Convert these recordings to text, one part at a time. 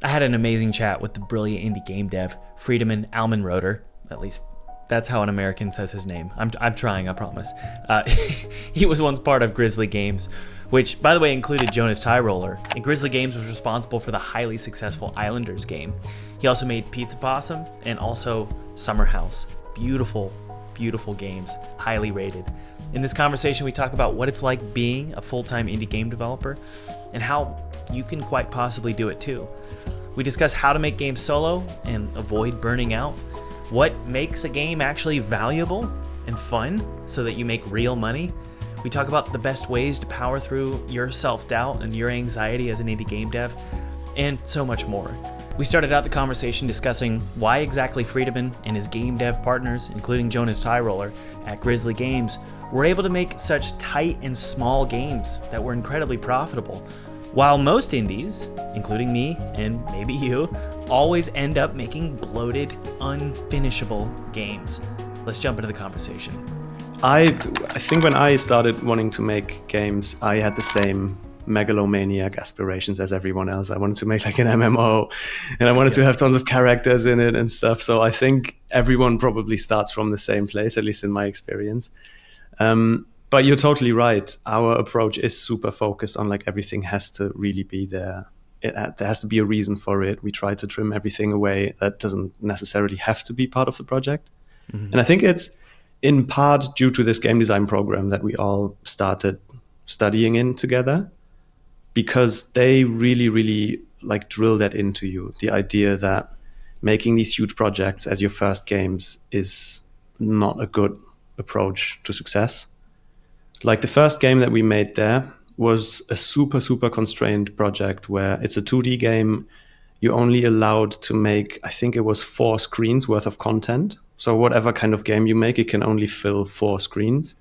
I had an amazing chat with the brilliant indie game dev, Friedemann Allmenröder. At least that's how an American says his name. I'm trying, I promise. He was once part of Grizzly Games, which, by the way, included Jonas Tyroller. And Grizzly Games was responsible for the highly successful Islanders game. He also made Pizza Possum and also SUMMERHOUSE. Beautiful, beautiful games, highly rated. In this conversation, we talk about what it's like being a full-time indie game developer and how you can quite possibly do it too. We discuss how to make games solo and avoid burning out, what makes a game actually valuable and fun so that you make real money. We talk about the best ways to power through your self-doubt and your anxiety as an indie game dev, and so much more. We started out the conversation discussing why exactly Friedemann and his game dev partners, including Jonas Tyroller at Grizzly Games, were able to make such tight and small games that were incredibly profitable, while most indies, including me and maybe you, always end up making bloated, unfinishable games. Let's jump into the conversation. I think when I started wanting to make games, I had the same megalomaniac aspirations as everyone else. I wanted to make like an MMO, and I wanted to have tons of characters in it and stuff. So I think everyone probably starts from the same place, at least in my experience. But you're totally right. Our approach is super focused on like everything has to really be there. There has to be a reason for it. We try to trim everything away that doesn't necessarily have to be part of the project. Mm-hmm. And I think it's in part due to this game design program that we all started studying in together, because they really, really like drill that into you. The idea that making these huge projects as your first games is not a good approach to success. Like the first game that we made there was a super, super constrained project where it's a 2D game. You're only allowed to make, I think it was 4 screens worth of content. So whatever kind of game you make, it can only fill 4 screens.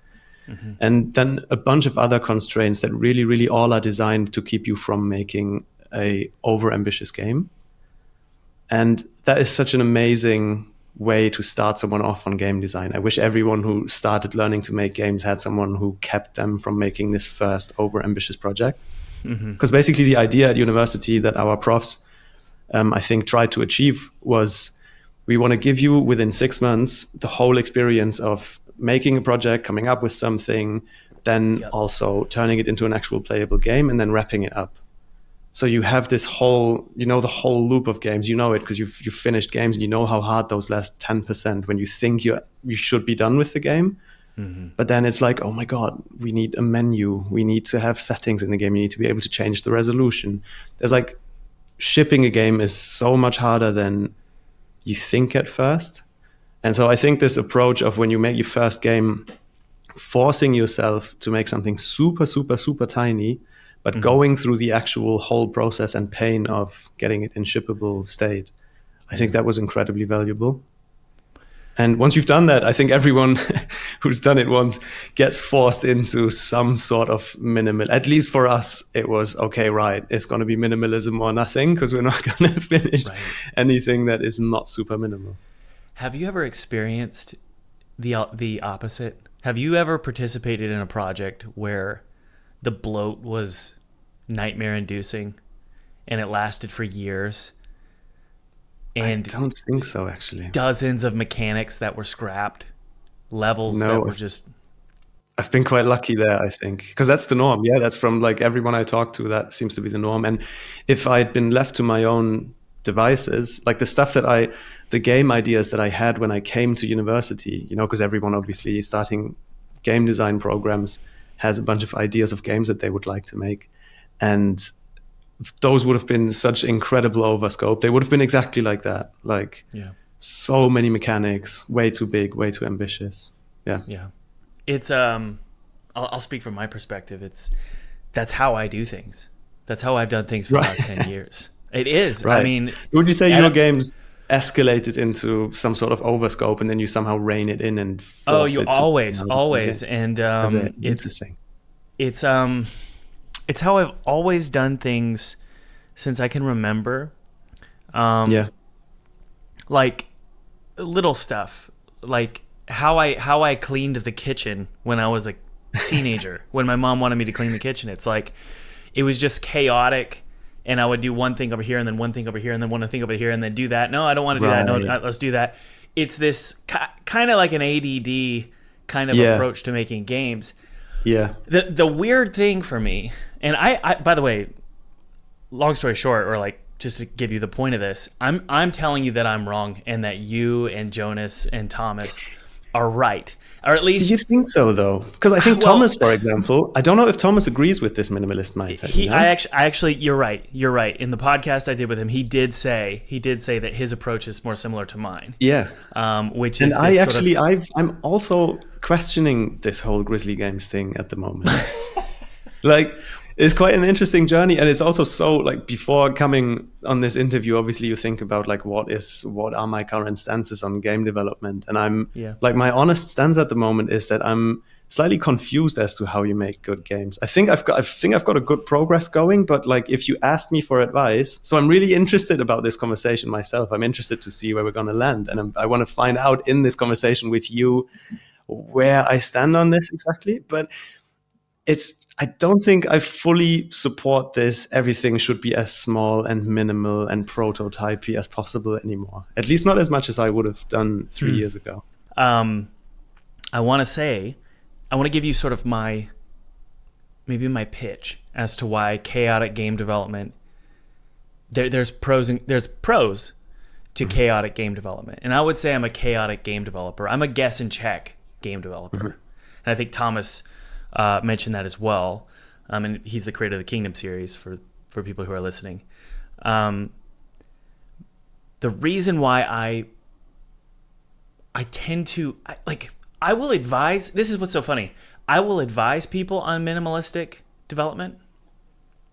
Mm-hmm. And then a bunch of other constraints that really, really all are designed to keep you from making a over-ambitious game. And that is such an amazing way to start someone off on game design. I wish everyone who started learning to make games had someone who kept them from making this first over-ambitious project. Because basically the idea at university that our profs, I think, tried to achieve was we want to give you within 6 months the whole experience of making a project, coming up with something, then also turning it into an actual playable game and then wrapping it up. So you have this whole, the whole loop of games. You know it because you've finished games and you know how hard those last 10% when you think you should be done with the game. Mm-hmm. But then it's like, oh my God, we need a menu. We need to have settings in the game. You need to be able to change the resolution. There's like, shipping a game is so much harder than you think at first. And so I think this approach of when you make your first game, forcing yourself to make something super, super, super tiny, but going through the actual whole process and pain of getting it in shippable state, I think that was incredibly valuable. And once you've done that, I think everyone who's done it once gets forced into some sort of minimal. At least for us, it was, okay, right, it's going to be minimalism or nothing, because we're not going to finish anything that is not super minimal. Have you ever experienced the opposite? Have you ever participated in a project where the bloat was nightmare-inducing and it lasted for years? And I don't think so, actually. Dozens of mechanics that were scrapped, levels that were just... I've been quite lucky there, I think, because that's the norm. Yeah, that's from like everyone I talk to, that seems to be the norm. And if I'd been left to my own devices, like the game ideas that I had when I came to university, because everyone obviously starting game design programs has a bunch of ideas of games that they would like to make. And those would have been such incredible overscope. They would have been exactly like that. Like so many mechanics, way too big, way too ambitious. Yeah. It's I'll speak from my perspective. That's how I do things. That's how I've done things for the last 10 years. It is. Right. I mean, would you say your games escalated into some sort of overscope and then you somehow rein it in and force it always. And interesting. It's how I've always done things since I can remember. Like little stuff, like how I cleaned the kitchen when I was a teenager. When my mom wanted me to clean the kitchen, it's like it was just chaotic and I would do one thing over here and then one thing over here and then one thing over here and then do that. No, I don't want to do that. No, let's do that. It's this kind of like an ADD kind of approach to making games. Yeah. The weird thing for me, and I by the way, long story short, or like just to give you the point of this, I'm telling you that I'm wrong and that you and Jonas and Thomas are right. Or at least... Do you think so, though? Because I think Thomas, for example, I don't know if Thomas agrees with this minimalist mindset. I actually, you're right. You're right. In the podcast I did with him, he did say that his approach is more similar to mine. Yeah. Which is... And I'm also questioning this whole Grizzly Games thing at the moment. Like... It's quite an interesting journey, and it's also so like before coming on this interview, obviously you think about like what are my current stances on game development, and I'm like my honest stance at the moment is that I'm slightly confused as to how you make good games. I think I've got a good progress going, but like if you asked me for advice, so I'm really interested about this conversation myself. I'm interested to see where we're going to land, and I want to find out in this conversation with you where I stand on this exactly, but I don't think I fully support this. Everything should be as small and minimal and prototypey as possible anymore. At least not as much as I would have done 3 years ago. I want to give you sort of my pitch as to why chaotic game development. There's pros to chaotic game development, and I would say I'm a chaotic game developer. I'm a guess and check game developer, and I think Thomas mentioned that as well, and he's the creator of the Kingdom series for people who are listening. The reason why I tend to I will advise. This is what's so funny. I will advise people on minimalistic development.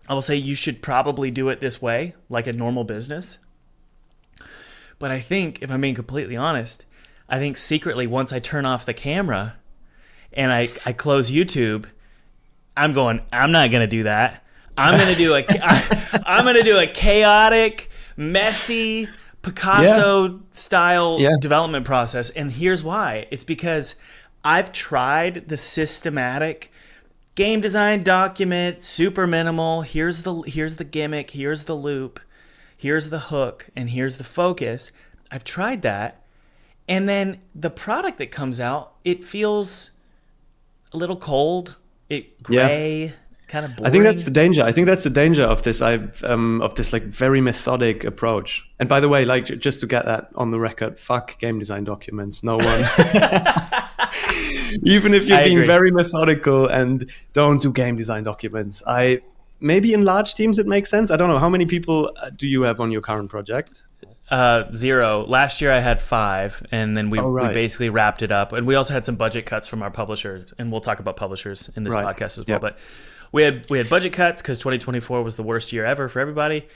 I will say you should probably do it this way, like a normal business. But I think, if I'm being completely honest, I think secretly once I turn off the camera and I close YouTube, I'm not going to do that. I'm going to do a chaotic, messy, Picasso-style development process. And here's why. It's because I've tried the systematic game design document, super minimal. Here's the gimmick, here's the loop, here's the hook, and here's the focus. I've tried that. And then the product that comes out, it feels a little cold, gray, kind of boring. I think that's the danger of this. Of this like very methodic approach. And by the way, like just to get that on the record, fuck game design documents. No one, even if you're being very methodical and don't do game design documents. Maybe in large teams it makes sense. I don't know. How many people do you have on your current project? 0. Last year I had 5, and then we basically wrapped it up. And we also had some budget cuts from our publisher, and we'll talk about publishers in this podcast as well. But we had budget cuts because 2024 was the worst year ever for everybody.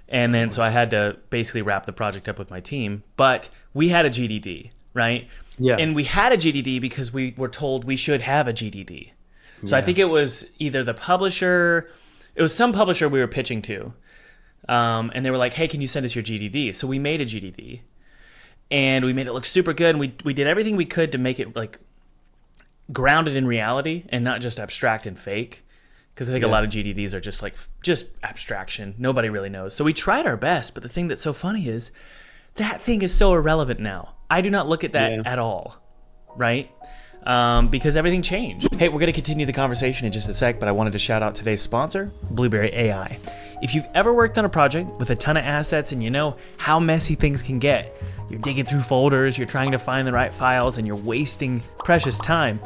And then so I had to basically wrap the project up with my team. But we had a GDD, right? Yeah. And we had a GDD because we were told we should have a GDD. So I think it was either the publisher, it was some publisher we were pitching to. And they were like, hey, can you send us your GDD? So we made a GDD, and we made it look super good. And we did everything we could to make it like grounded in reality and not just abstract and fake. Because I think a lot of GDDs are just abstraction. Nobody really knows. So we tried our best. But the thing that's so funny is that thing is so irrelevant now. I do not look at that at all, right? Because everything changed. Hey, we're going to continue the conversation in just a sec, but I wanted to shout out today's sponsor, Blueberry AI. If you've ever worked on a project with a ton of assets and you know how messy things can get, you're digging through folders, you're trying to find the right files, and you're wasting precious time,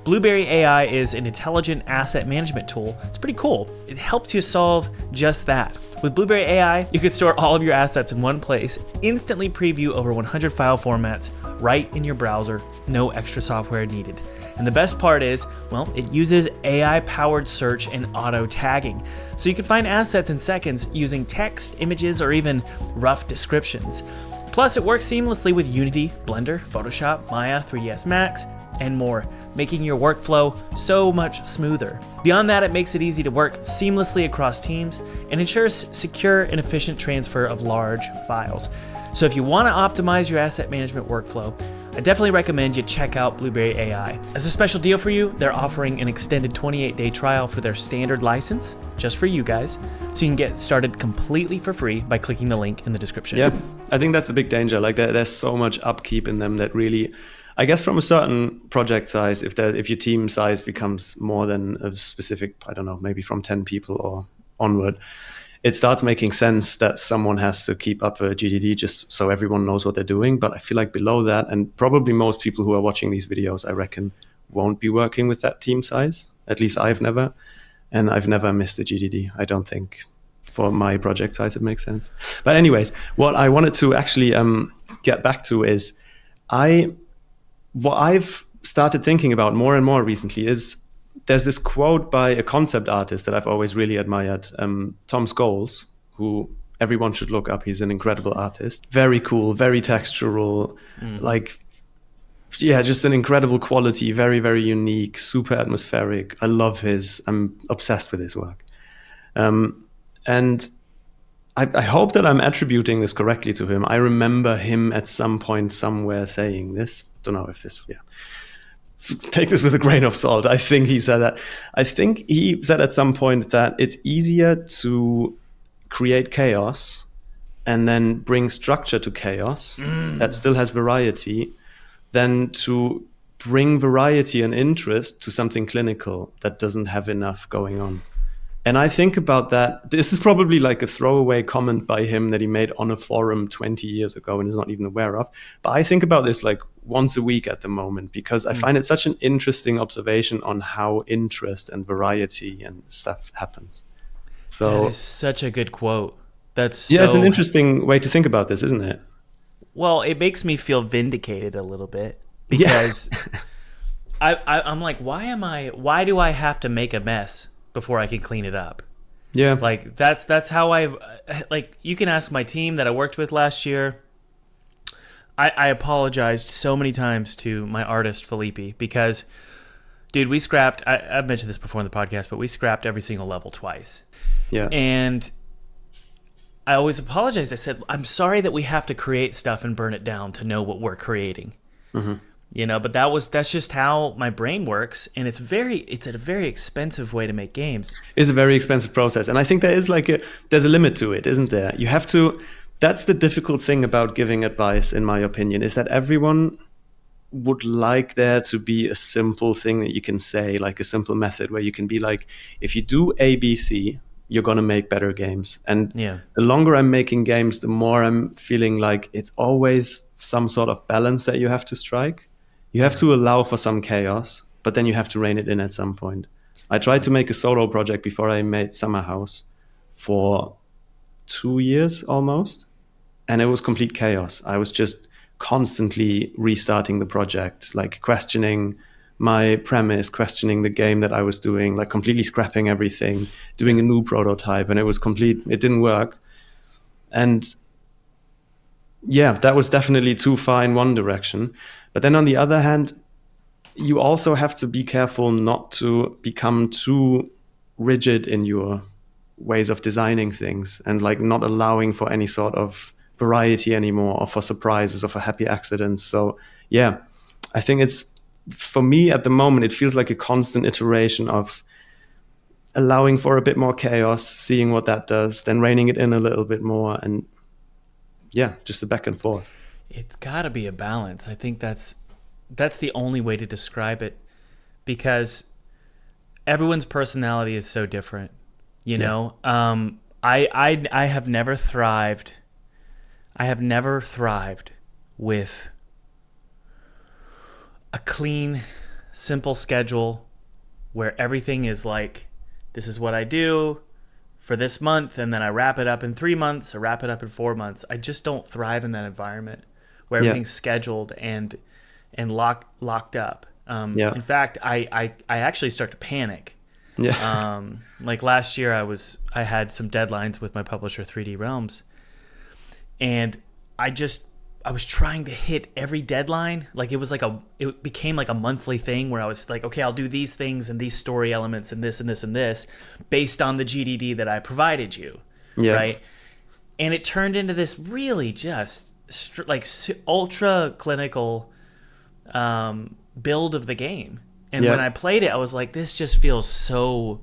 Blueberry AI is an intelligent asset management tool. It's pretty cool. It helps you solve just that. With Blueberry AI, you can store all of your assets in one place, instantly preview over 100 file formats right in your browser, no extra software needed. And the best part is, well, it uses AI-powered search and auto-tagging. So you can find assets in seconds using text, images, or even rough descriptions. Plus, it works seamlessly with Unity, Blender, Photoshop, Maya, 3ds Max, and more, making your workflow so much smoother. Beyond that, it makes it easy to work seamlessly across teams and ensures secure and efficient transfer of large files. So if you want to optimize your asset management workflow, I definitely recommend you check out Blueberry AI. As a special deal for you, they're offering an extended 28-day trial for their standard license, just for you guys, so you can get started completely for free by clicking the link in the description. Yeah, I think that's the big danger. Like there's so much upkeep in them that really, I guess from a certain project size, if your team size becomes more than a specific, I don't know, maybe from 10 people or onward, it starts making sense that someone has to keep up a GDD just so everyone knows what they're doing. But I feel like below that, and probably most people who are watching these videos, I reckon, won't be working with that team size. At least I've never. And I've never missed a GDD. I don't think for my project size it makes sense. But anyways, what I wanted to actually get back to is what I've started thinking about more and more recently is there's this quote by a concept artist that I've always really admired, Tom Scholes, who everyone should look up. He's an incredible artist. Very cool, very textural, just an incredible quality, very, very unique, super atmospheric. I'm obsessed with his work. And I hope that I'm attributing this correctly to him. I remember him at some point somewhere saying this. Don't know if this, take this with a grain of salt. I think he said that. I think he said at some point that it's easier to create chaos and then bring structure to chaos that still has variety than to bring variety and interest to something clinical that doesn't have enough going on. And I think about that. This is probably like a throwaway comment by him that he made on a forum 20 years ago and is not even aware of. But I think about this like once a week at the moment because I find it such an interesting observation on how interest and variety and stuff happens. So that is such a good quote. It's an interesting way to think about this, isn't it? Well, it makes me feel vindicated a little bit because I'm like, why do I have to make a mess before I can clean it up? Yeah. Like that's how you can ask my team that I worked with last year. I apologized so many times to my artist Felipe because, dude, we scrapped, I've mentioned this before in the podcast, but we scrapped every single level twice. Yeah. And I always apologized. I said, I'm sorry that we have to create stuff and burn it down to know what we're creating. Mm-hmm. But that's just how my brain works, and it's a very expensive way to make games. It's a very expensive process, and I think there's a limit to it, isn't there? You have to. That's the difficult thing about giving advice, in my opinion, is that everyone would like there to be a simple thing that you can say, like a simple method where you can be like, if you do A, B, C, you're gonna make better games. And the longer I'm making games, the more I'm feeling like it's always some sort of balance that you have to strike. You have to allow for some chaos, but then you have to rein it in at some point. I tried to make a solo project before I made SUMMERHOUSE for 2 years almost, and it was complete chaos. I was just constantly restarting the project, like questioning my premise, questioning the game that I was doing, like completely scrapping everything, doing a new prototype, and it didn't work. And that was definitely too far in one direction. But then on the other hand, you also have to be careful not to become too rigid in your ways of designing things and like not allowing for any sort of variety anymore or for surprises or for happy accidents. So I think it's, for me at the moment, it feels like a constant iteration of allowing for a bit more chaos, seeing what that does, then reining it in a little bit more, and just a back and forth. It's got to be a balance. I think that's the only way to describe it, because everyone's personality is so different. I have never thrived. I have never thrived with a clean, simple schedule where everything is like, this is what I do for this month, and then I wrap it up in 3 months or wrap it up in 4 months. I just don't thrive in that environment where everything's scheduled and locked up. In fact, I actually start to panic. Like last year, I had some deadlines with my publisher 3D Realms, and I was trying to hit every deadline. Like it became like a monthly thing where I was like, okay, I'll do these things and these story elements and this and this and this based on the GDD that I provided you. Yeah. Right. And it turned into this really just ultra clinical build of the game. And when I played it, I was like, this just feels so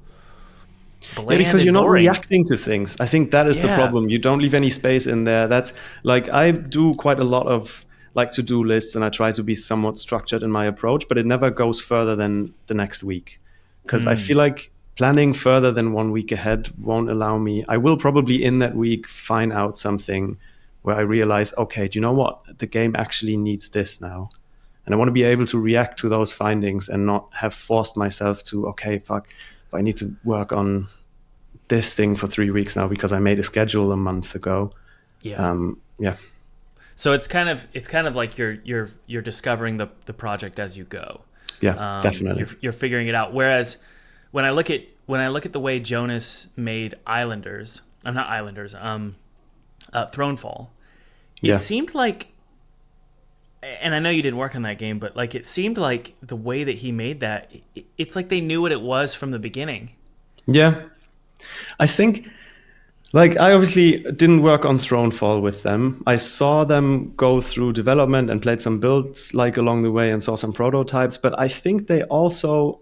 bland. Yeah, because you're not boring. reacting to things. I think that is the problem. You don't leave any space in there. That's like, I do quite a lot of like to-do lists, and I try to be somewhat structured in my approach, but it never goes further than the next week. Because I feel like planning further than 1 week ahead won't allow me. I will probably in that week find out something where I realize, okay, do you know what? The game actually needs this now. And I want to be able to react to those findings and not have forced myself to, okay, fuck, I need to work on this thing for 3 weeks now because I made a schedule a month ago. Yeah. So it's kind of like you're discovering the project as you go. Yeah, definitely. You're figuring it out. Whereas when I look at the way Jonas made Thronefall, it seemed like, and I know you didn't work on that game, but like it seemed like the way that he made that, it's like they knew what it was from the beginning. Yeah. I think, like, I obviously didn't work on Thronefall with them. I saw them go through development and played some builds like along the way and saw some prototypes, but I think they also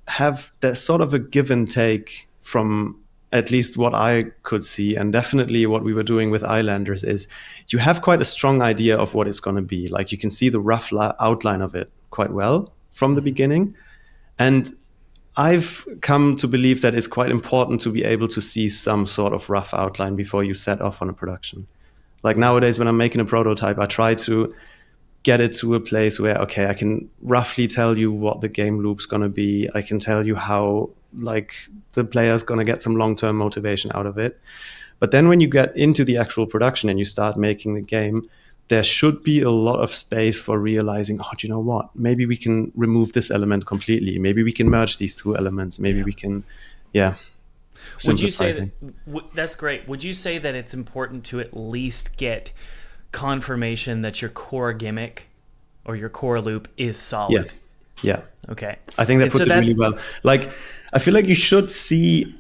have there's sort of a give and take from at least what I could see, and definitely what we were doing with Islanders is you have quite a strong idea of what it's going to be. Like you can see the rough outline of it quite well from the beginning. And I've come to believe that it's quite important to be able to see some sort of rough outline before you set off on a production. Like nowadays, when I'm making a prototype, I try to get it to a place where, okay, I can roughly tell you what the game loop's going to be. I can tell you how, like, the player's going to get some long-term motivation out of it. But then when you get into the actual production and you start making the game, there should be a lot of space for realizing, oh, do you know what? Maybe we can remove this element completely. Maybe we can merge these two elements. Maybe we can, Would you say that's great? Would you say that it's important to at least get confirmation that your core gimmick or your core loop is solid? Yeah. Okay. I think that puts it really well. Like, I feel like you should see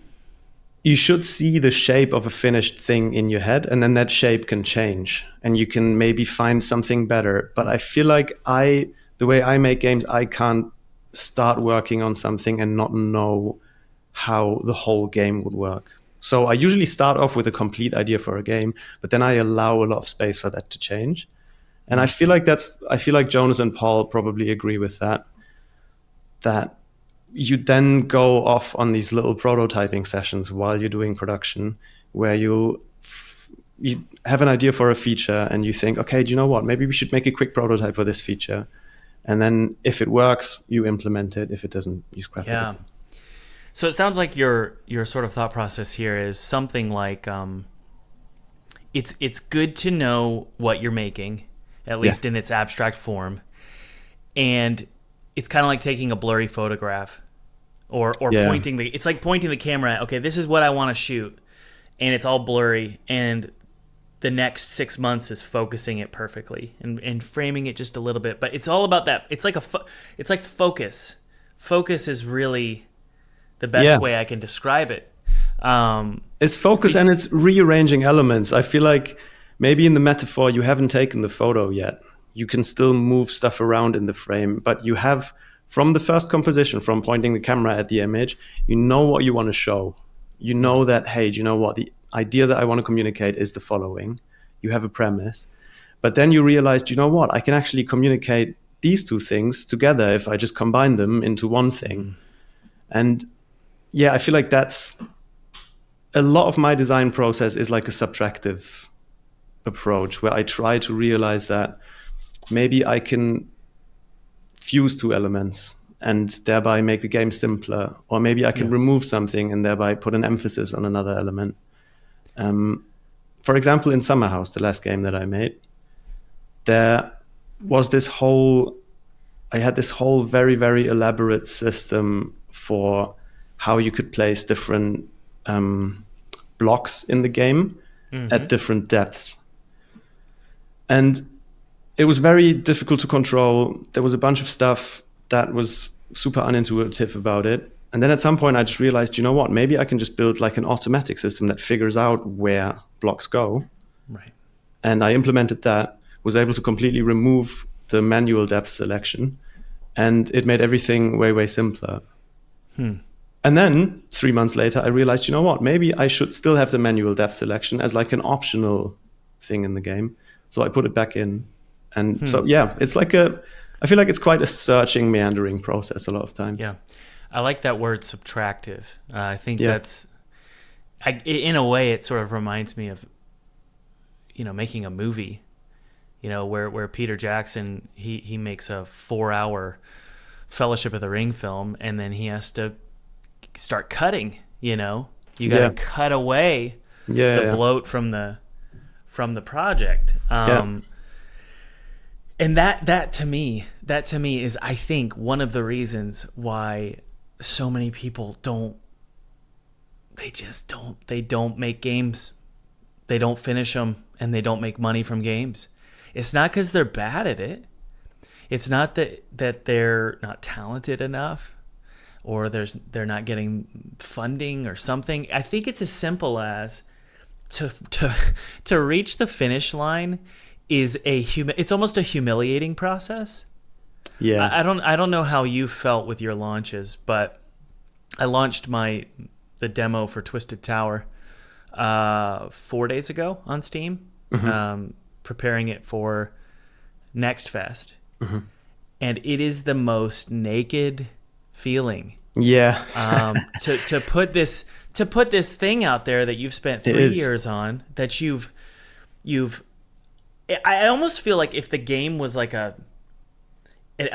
the shape of a finished thing in your head, and then that shape can change and you can maybe find something better. But I feel like the way I make games, I can't start working on something and not know how the whole game would work. So I usually start off with a complete idea for a game, but then I allow a lot of space for that to change. And I feel like Jonas and Paul probably agree with that you then go off on these little prototyping sessions while you're doing production, where you have an idea for a feature and you think, okay, do you know what? Maybe we should make a quick prototype for this feature. And then if it works, you implement it. If it doesn't, you scrap it. Yeah. So it sounds like your sort of thought process here is something like it's good to know what you're making, at least in its abstract form. And it's kind of like taking a blurry photograph or pointing it's like pointing the camera at, okay, this is what I want to shoot, and it's all blurry, and the next 6 months is focusing it perfectly and framing it just a little bit. But it's all about that. It's like it's like focus. Focus is really the best way I can describe it. It's focus, and it's rearranging elements. I feel like maybe in the metaphor, you haven't taken the photo yet. You can still move stuff around in the frame, but you have, from the first composition, from pointing the camera at the image, you know what you want to show. You know that, hey, do you know what? The idea that I want to communicate is the following. You have a premise. But then you realize, do you know what? I can actually communicate these two things together if I just combine them into one thing. And yeah, I feel like that's a lot of my design process is like a subtractive approach, where I try to realize that maybe I can fuse two elements and thereby make the game simpler. Or maybe I can remove something and thereby put an emphasis on another element. For example, in SUMMERHOUSE, the last game that I made, there was I had this whole very, very elaborate system for how you could place different blocks in the game at different depths. And it was very difficult to control. There was a bunch of stuff that was super unintuitive about it. And then at some point I just realized, you know what, maybe I can just build like an automatic system that figures out where blocks go. Right. And I implemented that, was able to completely remove the manual depth selection, and it made everything way, way simpler. And then 3 months later, I realized, you know what, maybe I should still have the manual depth selection as like an optional thing in the game. So I put it back in. And so, yeah, it's like I feel like it's quite a searching, meandering process a lot of times. Yeah. I like that word subtractive. I think that's, in a way, it sort of reminds me of, making a movie, where Peter Jackson, he makes a 4-hour Fellowship of the Ring film, and then he has to start cutting, you got to cut away the bloat from the project. And that to me is, I think, one of the reasons why so many people don't make games. They don't finish them, and they don't make money from games. It's not because they're bad at it. It's not that they're not talented enough, or they're not getting funding or something. I think it's as simple as to reach the finish line is it's almost a humiliating process. Yeah. I don't know how you felt with your launches, but I launched the demo for Twisted Tower 4 days ago on Steam, preparing it for Next Fest. And it is the most naked feeling. Yeah. To put this thing out there that you've spent 3 years on, that you've I almost feel like if the game was like a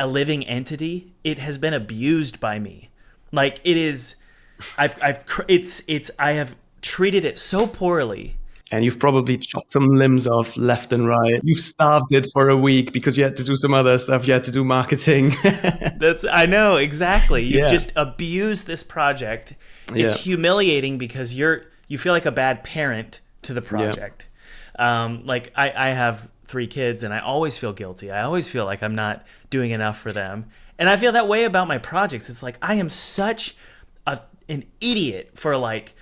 living entity, it has been abused by me. Like it is, I have treated it so poorly. And you've probably chopped some limbs off left and right. You've starved it for a week because you had to do some other stuff. You had to do marketing. I know, exactly. You've just abused this project. It's humiliating because you feel like a bad parent to the project. Like I have 3 kids, and I always feel guilty. I always feel like I'm not doing enough for them. And I feel that way about my projects. It's like I am such an idiot for like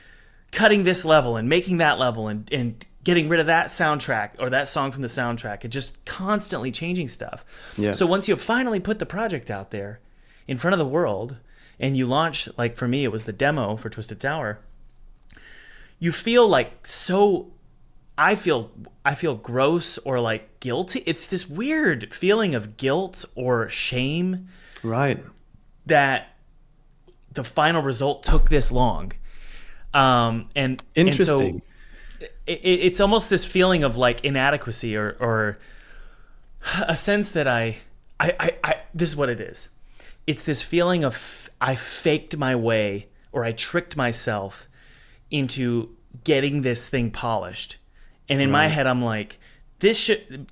cutting this level and making that level and getting rid of that soundtrack or that song from the soundtrack and just constantly changing stuff. Yeah. So once you finally put the project out there in front of the world and you launch, like for me, it was the demo for Twisted Tower, you feel like I feel gross or like guilty. It's this weird feeling of guilt or shame. Right. That the final result took this long. And interesting. And so it's almost this feeling of like inadequacy or a sense that I this is what it is. It's this feeling of I faked my way, or I tricked myself into getting this thing polished. And in my head, I'm like,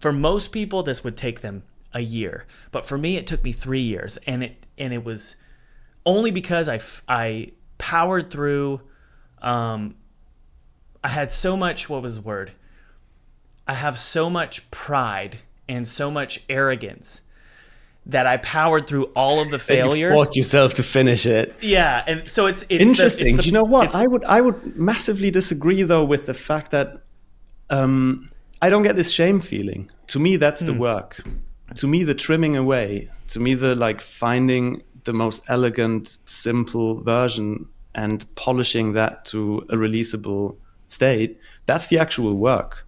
for most people, this would take them a year. But for me, it took me 3 years. And it was only because I powered through. I had so much, what was the word? I have so much pride and so much arrogance that I powered through all of the failure. You forced yourself to finish it. Yeah, and so it's interesting. Do you know what? I would massively disagree though with the fact that I don't get this shame feeling. To me, that's the work. To me, the trimming away. To me, the like finding the most elegant, simple version and polishing that to a releasable state, that's the actual work.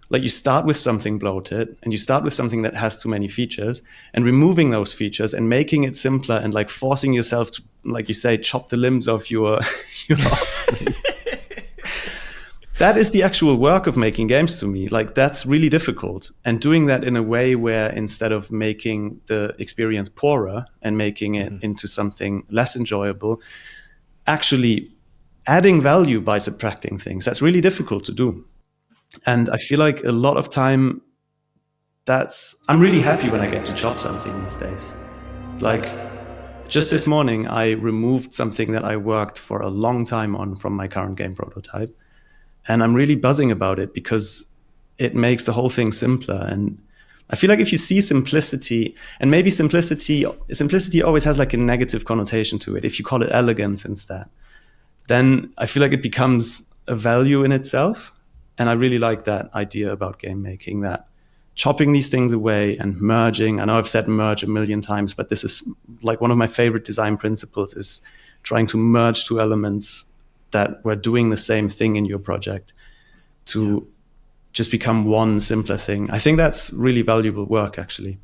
Like you start with something bloated and you start with something that has too many features, and removing those features and making it simpler and like forcing yourself to, like you say, chop the limbs off your that is the actual work of making games to me. Like that's really difficult. And doing that in a way where instead of making the experience poorer and making it into something less enjoyable, actually adding value by subtracting things, that's really difficult to do. And I feel like a lot of time I'm really happy when I get to chop something these days. Like just this morning, I removed something that I worked for a long time on from my current game prototype. And I'm really buzzing about it because it makes the whole thing simpler. And I feel like if you see simplicity, and maybe simplicity always has like a negative connotation to it. If you call it elegance instead, then I feel like it becomes a value in itself. And I really like that idea about game making, that chopping these things away and merging. I know I've said merge a million times, but this is like one of my favorite design principles, is trying to merge two elements that were doing the same thing in your project to just become one simpler thing. I think that's really valuable work, actually.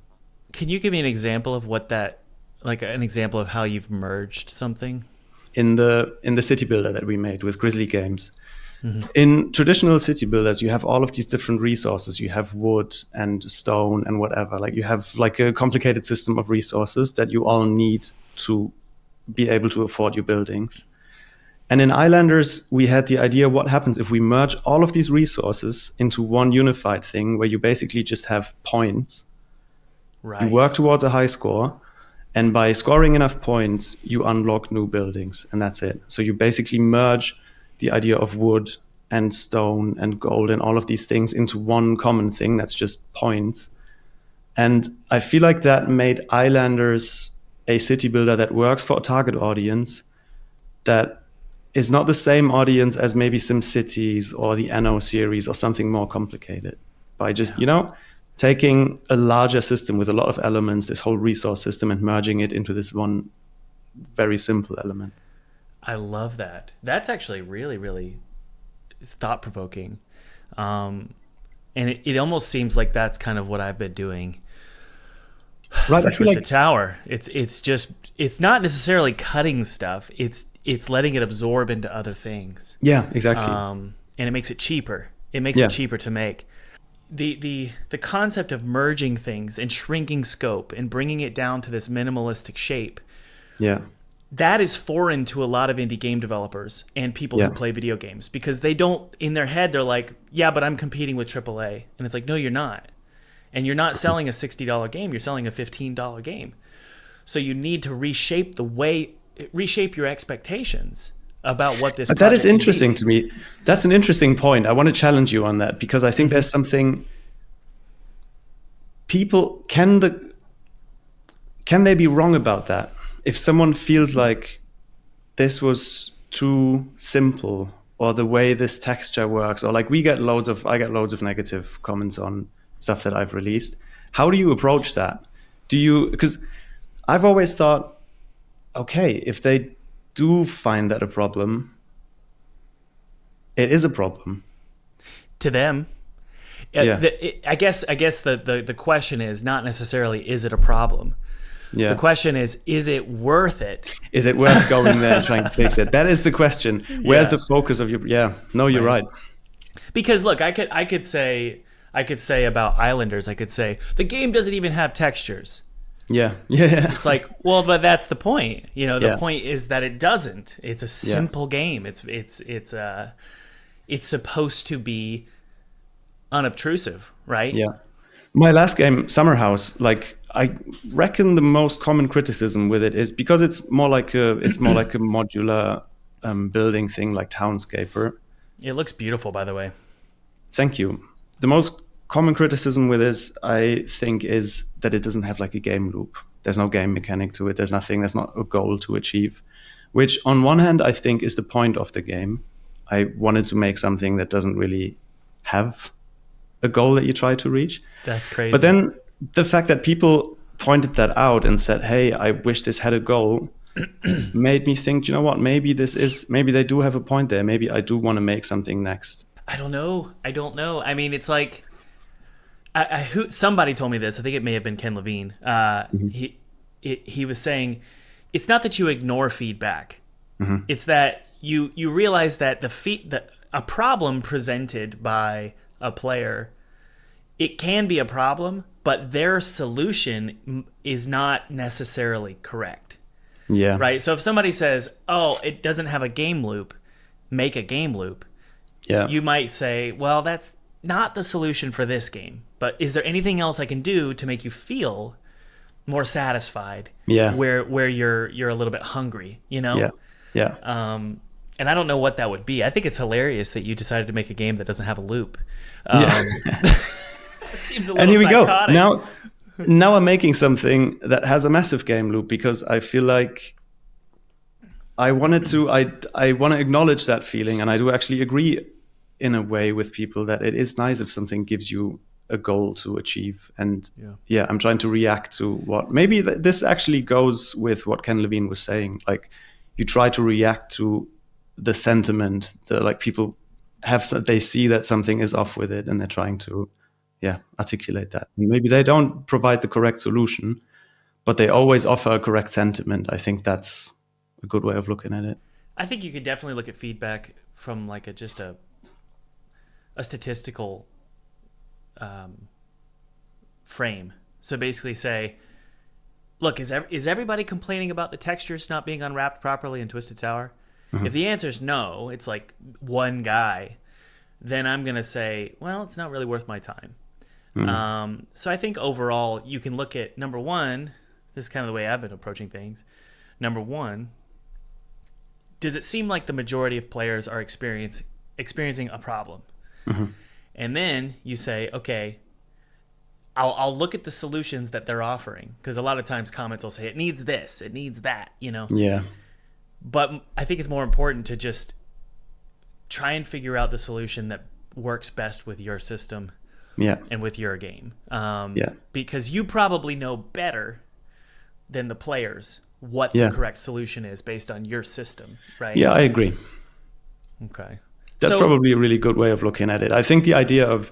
Can you give me an example of what that, like an example of how you've merged something? In the city builder that we made with Grizzly Games. Mm-hmm. In traditional city builders, you have all of these different resources. You have wood and stone and whatever. Like you have like a complicated system of resources that you all need to be able to afford your buildings. And in Islanders, we had the idea, what happens if we merge all of these resources into one unified thing where you basically just have points. Right. You work towards a high score, and by scoring enough points, you unlock new buildings, and that's it. So you basically merge the idea of wood and stone and gold and all of these things into one common thing that's just points. And I feel like that made Islanders a city builder that works for a target audience that is not the same audience as maybe SimCities or the Anno series or something more complicated. By just, taking a larger system with a lot of elements, this whole resource system, and merging it into this one very simple element. I love that. That's actually really, really thought-provoking. And it almost seems like that's kind of what I've been doing. Right, I feel like the tower. It's not necessarily cutting stuff. It's letting it absorb into other things. Yeah, exactly. And it makes it cheaper. It makes it cheaper to make. The concept of merging things and shrinking scope and bringing it down to this minimalistic shape. Yeah. That is foreign to a lot of indie game developers and people who play video games, because they don't, in their head, they're like, yeah, but I'm competing with AAA. And it's like, no, you're not. And you're not selling a $60 game, you're selling a $15 game. So you need to reshape your expectations about what this. But that is interesting to me. That's an interesting point. I want to challenge you on that, because I think there's something. People can they be wrong about that? If someone feels like this was too simple, or the way this texture works, or like I get loads of negative comments on stuff that I've released. How do you approach that? Because I've always thought, okay, if they do find that a problem, it is a problem to them. Yeah. I guess the question is not necessarily, is it a problem? Yeah. The question is it worth it? Is it worth going there and trying to fix it? That is the question. Where's the focus of your? Yeah. No, you're right. Because look, I could say about Islanders, I could say the game doesn't even have textures. Yeah. It's like, well, but that's the point. The point is that it doesn't. It's a simple game. It's supposed to be unobtrusive, right? Yeah. My last game, SUMMERHOUSE, like I reckon the most common criticism with it is because it's more like a modular building thing, like Townscaper. It looks beautiful, by the way. Thank you. The most common criticism with this, I think, is that it doesn't have like a game loop. There's no game mechanic to it. There's nothing. There's not a goal to achieve, which on one hand, I think is the point of the game. I wanted to make something that doesn't really have a goal that you try to reach. That's crazy. But then the fact that people pointed that out and said, hey, I wish this had a goal, made me think, you know what, maybe they do have a point there. Maybe I do want to make something next. I don't know. I mean, it's like, somebody told me this. I think it may have been Ken Levine. He was saying, it's not that you ignore feedback. Mm-hmm. It's that you realize that a problem presented by a player, it can be a problem, but their solution is not necessarily correct. Yeah. Right. So if somebody says, "Oh, it doesn't have a game loop," make a game loop. Yeah. You might say, "Well, that's not the solution for this game, but is there anything else I can do to make you feel more satisfied?" Yeah. Where you're a little bit hungry, Yeah. Yeah. And I don't know what that would be. I think it's hilarious that you decided to make a game that doesn't have a loop. a little And here we psychotic. go. Now I'm making something that has a massive game loop because I feel like I want to acknowledge that feeling, and I do actually agree in a way with people that it is nice if something gives you a goal to achieve. And I'm trying to react to what maybe this actually goes with what Ken Levine was saying. Like, you try to react to the sentiment that like people they see that something is off with it, and they're trying to articulate that. And maybe they don't provide the correct solution, but they always offer a correct sentiment. I think that's a good way of looking at it. I think you could definitely look at feedback from like a statistical frame. So basically say, look, is everybody complaining about the textures not being unwrapped properly in Twisted Tower? Mm-hmm. If the answer is no, it's like one guy, then I'm going to say, well, it's not really worth my time. Mm-hmm. So I think overall you can look at, number one, this is kind of the way I've been approaching things. Number one, does it seem like the majority of players are experiencing a problem? Mm-hmm. And then you say, okay, I'll look at the solutions that they're offering, because a lot of times comments will say it needs this, it needs that, Yeah. But I think it's more important to just try and figure out the solution that works best with your system and with your game. Because you probably know better than the players what the correct solution is based on your system, right? Yeah, I agree. Okay. That's probably a really good way of looking at it. I think the idea of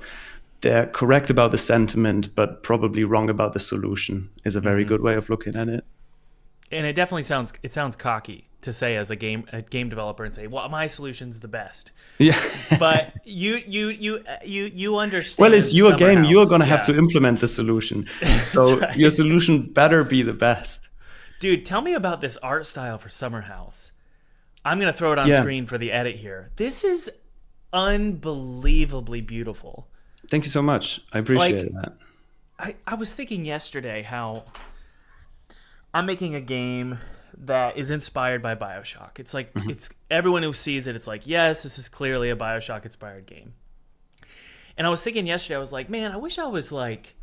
they're correct about the sentiment, but probably wrong about the solution is a very good way of looking at it. And it definitely sounds cocky to say as a game developer and say, well, my solution's the best. Yeah. But you understand. Well, it's your game. SUMMERHOUSE. You're going to have to implement the solution. So right. Your solution better be the best. Dude, tell me about this art style for SUMMERHOUSE. I'm going to throw it on screen for the edit here. This is unbelievably beautiful. Thank you so much. I appreciate that. I was thinking yesterday how I'm making a game that is inspired by BioShock. It's like, it's everyone who sees it, it's like, yes, this is clearly a BioShock-inspired game. And I was thinking yesterday, I was like, man, I wish I was like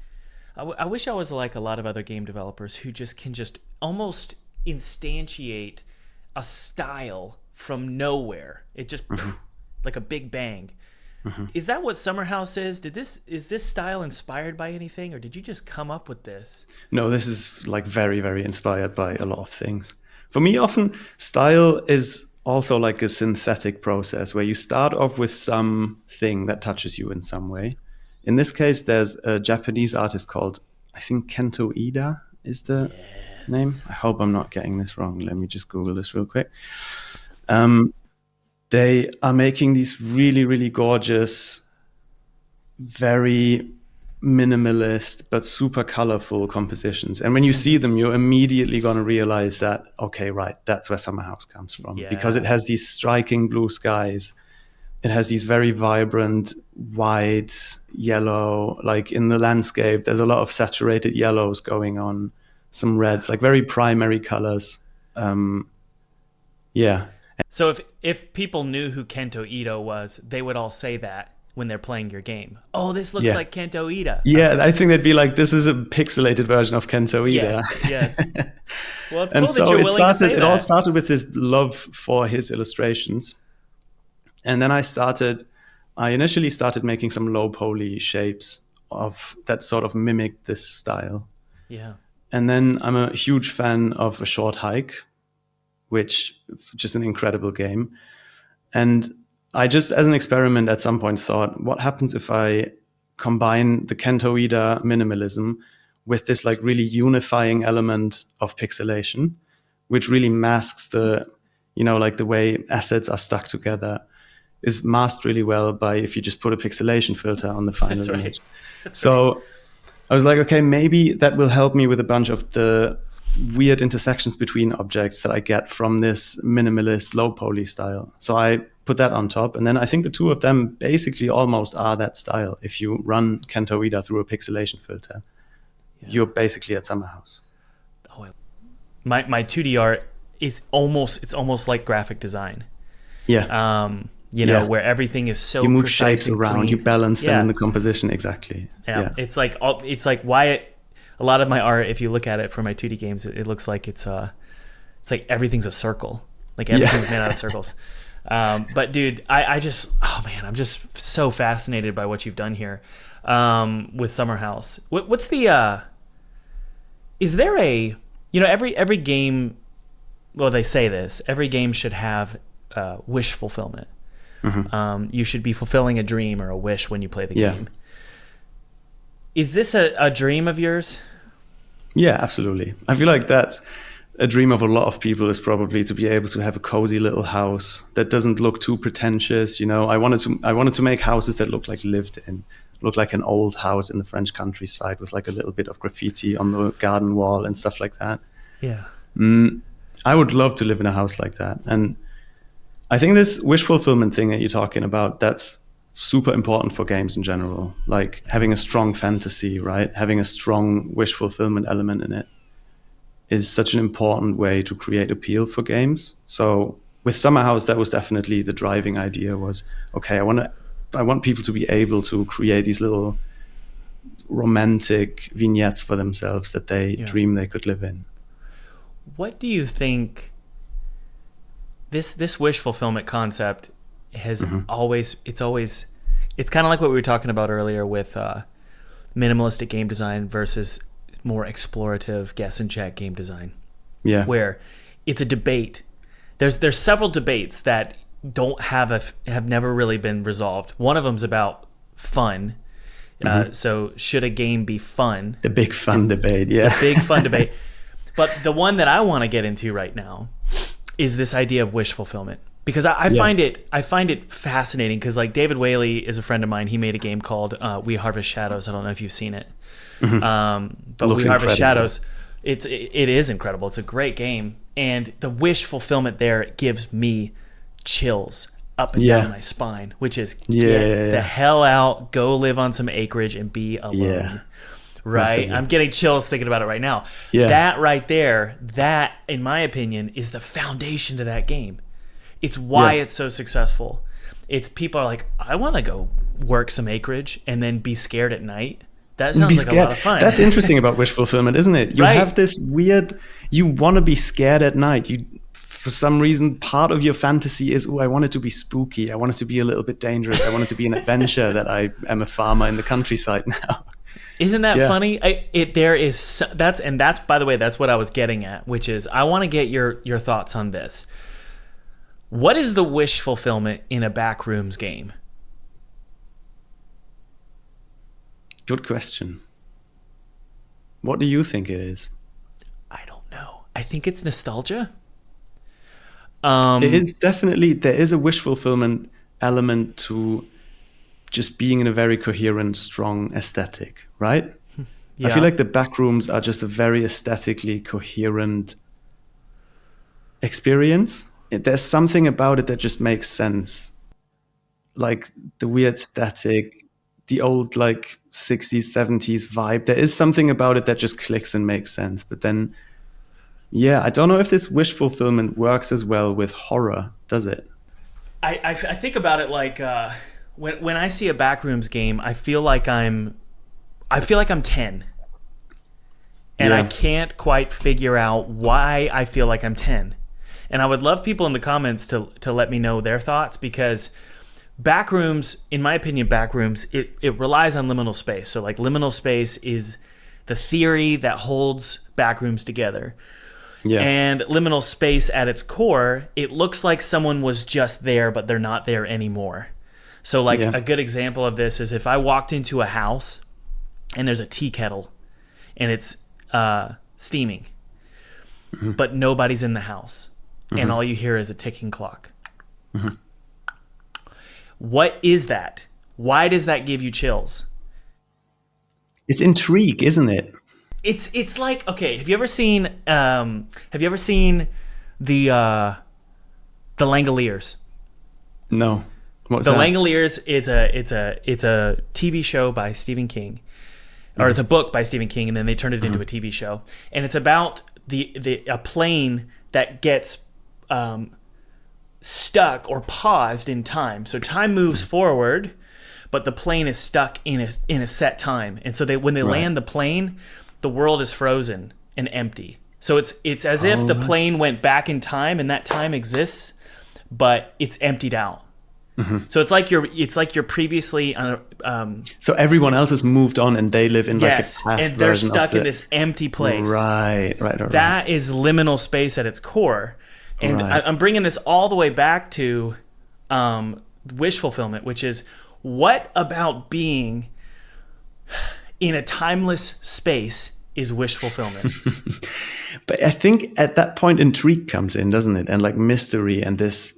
a lot of other game developers who can almost instantiate a style from nowhere. It just like a big bang. Is that what SUMMERHOUSE is? Is this style inspired by anything, or did you just come up with this? No, this is like very, very inspired by a lot of things. For me, often style is also like a synthetic process where you start off with something that touches you in some way. In this case, there's a Japanese artist called, I think, Kento Ida is the name. I hope I'm not getting this wrong. Let me just Google this real quick. They are making these really, really gorgeous, very minimalist, but super colorful compositions. And when you see them, you're immediately going to realize that, okay, right, that's where SUMMERHOUSE comes from. Yeah. Because it has these striking blue skies. It has these very vibrant white, yellow, like in the landscape, there's a lot of saturated yellows going on, some reds, like very primary colors. So if people knew who Kento Ida was, they would all say that when they're playing your game. Oh, this looks like Kento Ida. Yeah, I think they'd be like, this is a pixelated version of Kento Ida. Yes. Well, it's and cool so that you're willing to say it that. all started with his love for his illustrations. And then I initially started making some low poly shapes that sort of mimicked this style. Yeah. And then I'm a huge fan of A Short Hike, which just an incredible game. And I just, as an experiment at some point, thought, what happens if I combine the Kento Ida minimalism with this like really unifying element of pixelation, which really masks the way assets are stuck together, is masked really well by if you just put a pixelation filter on the final image. So I was like, okay, maybe that will help me with a bunch of the weird intersections between objects that I get from this minimalist low poly style. So I put that on top, and then I think the two of them basically almost are that style. If you run Kento Ida through a pixelation filter, you're basically at SUMMERHOUSE. Oh, my 2D art is almost like graphic design. Yeah. you know, where everything is so you move precise shapes and around, clean. you balance them in the composition. Exactly. Yeah. It's like why a lot of my art, if you look at it for my 2D games, it looks like it's like everything's a circle. Like everything's made out of circles. But dude, I'm just so fascinated by what you've done here with SUMMERHOUSE. What's the is there a, you know, every game, well, they say this, every game should have wish fulfillment. You should be fulfilling a dream or a wish when you play the game. Is this a dream of yours? Yeah, absolutely. I feel like that's a dream of a lot of people, is probably to be able to have a cozy little house that doesn't look too pretentious. You know, I wanted to make houses that look like lived in, look like an old house in the French countryside with like a little bit of graffiti on the garden wall and stuff like that. Yeah. I would love to live in a house like that. And I think this wish fulfillment thing that you're talking about, that's super important for games in general. Like having a strong fantasy, right? Having a strong wish fulfillment element in it is such an important way to create appeal for games. So with SUMMERHOUSE, that was definitely the driving idea, was, okay, I want people to be able to create these little romantic vignettes for themselves that they dream they could live in. What do you think this wish fulfillment concept has it's kind of like what we were talking about earlier with minimalistic game design versus more explorative guess and check game design. Yeah. Where it's a debate. There's several debates that have never really been resolved. One of them's about fun. So should a game be fun? The big fun debate, yeah. The big fun debate. But the one that I want to get into right now is this idea of wish fulfillment. Because I find it fascinating, because like David Whaley is a friend of mine. He made a game called We Harvest Shadows. I don't know if you've seen it. But We Harvest Shadows, it is incredible. It's a great game. And the wish fulfillment there gives me chills up and down my spine, which is get the hell out, go live on some acreage and be alone. Yeah. Right? Massively. I'm getting chills thinking about it right now. Yeah. That right there, that, in my opinion, is the foundation to that game. It's why it's so successful. It's people are like, I want to go work some acreage and then be scared at night. That sounds like a lot of fun. That's interesting about wish fulfillment, isn't it? You have this weird, you want to be scared at night. For some reason, part of your fantasy is, I want it to be spooky. I want it to be a little bit dangerous. I want it to be an adventure that I am a farmer in the countryside now. Isn't that funny? That's by the way, that's what I was getting at, which is I want to get your thoughts on this. What is the wish fulfillment in a backrooms game? Good question. What do you think it is? I don't know. I think it's nostalgia. It is definitely, there is a wish fulfillment element to just being in a very coherent, strong aesthetic, right? Yeah. I feel like the backrooms are just a very aesthetically coherent experience. There's something about it that just makes sense. Like the weird static, the old like 60s, 70s vibe. There is something about it that just clicks and makes sense. But then, I don't know if this wish fulfillment works as well with horror, does it? I think about it like when I see a backrooms game, I feel like I'm 10. And I can't quite figure out why I feel like I'm 10. And I would love people in the comments to let me know their thoughts, because backrooms, in my opinion, it relies on liminal space. So like liminal space is the theory that holds backrooms together. Yeah. And liminal space at its core, it looks like someone was just there, but they're not there anymore. So like a good example of this is if I walked into a house and there's a tea kettle and it's steaming, but nobody's in the house. And all you hear is a ticking clock. What is that? Why does that give you chills? It's intrigue, isn't it? It's like, okay, have you ever seen the Langoliers? No. What's the that? Langoliers is it's a TV show by Stephen King, or it's a book by Stephen King, and then they turned it into a TV show, and it's about a plane that gets stuck or paused in time. So time moves forward, but the plane is stuck in a set time. And so when they land the plane, the world is frozen and empty. So it's as if the plane went back in time and that time exists, but it's emptied out. So it's like you're previously so everyone else has moved on and they live in like a past and they're version stuck of in this empty place. Right. That is liminal space at its core. And I'm bringing this all the way back to wish fulfillment, which is, what about being in a timeless space is wish fulfillment? But I think at that point intrigue comes in, doesn't it? And like mystery and this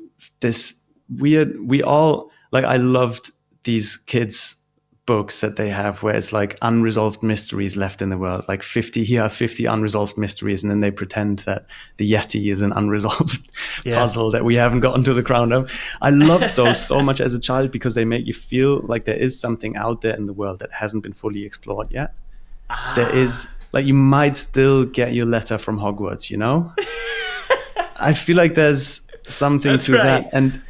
weird, we all, like, I loved these kids' books that they have where it's like unresolved mysteries left in the world, like 50 unresolved mysteries, and then they pretend that the Yeti is an unresolved puzzle that we haven't gotten to the ground of. I loved those so much as a child because they make you feel like there is something out there in the world that hasn't been fully explored yet. There is, like, you might still get your letter from Hogwarts, you know? I feel like there's something to that. And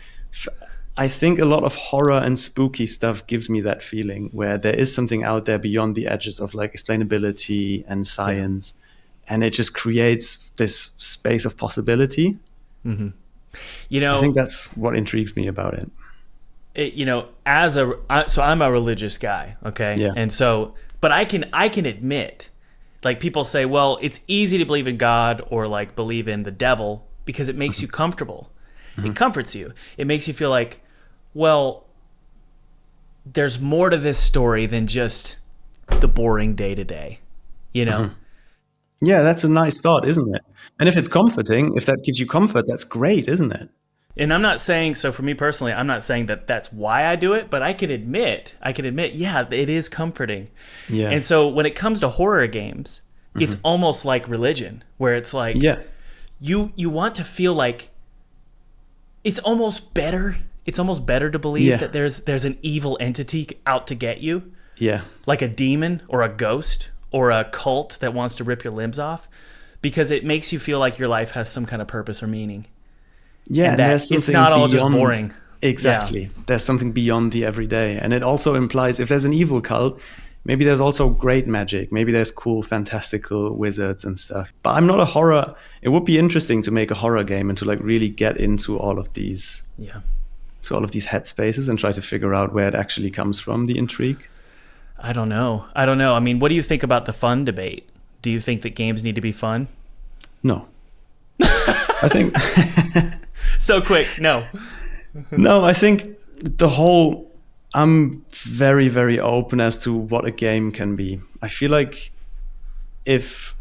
I think a lot of horror and spooky stuff gives me that feeling where there is something out there beyond the edges of like explainability and science, and it just creates this space of possibility. You know, I think that's what intrigues me about it. You know, so I'm a religious guy, okay? Yeah. And so, but I can admit, like, people say, well, it's easy to believe in God or like believe in the devil because it makes you comfortable. It comforts you. It makes you feel like, well, there's more to this story than just the boring day to day, you know? Yeah, that's a nice thought, isn't it? And if it's comforting, if that gives you comfort, that's great, isn't it? And I'm not saying, so for me personally, I'm not saying that that's why I do it, but I can admit, yeah, it is comforting. Yeah. And so when it comes to horror games, it's almost like religion, where it's like, you want to feel like it's almost better to believe that there's an evil entity out to get you. Yeah. Like a demon or a ghost or a cult that wants to rip your limbs off, because it makes you feel like your life has some kind of purpose or meaning. Yeah, and there's something it's not all just boring. Exactly. Yeah. There's something beyond the everyday. And it also implies if there's an evil cult, maybe there's also great magic. Maybe there's cool, fantastical wizards and stuff. But I'm not a horror. It would be interesting to make a horror game and to like really get into all of these, to all of these headspaces and try to figure out where it actually comes from, the intrigue. I don't know. I mean, what do you think about the fun debate? Do you think that games need to be fun? No. I think... So quick, no. No, I think I'm very, very open as to what a game can be. I feel like if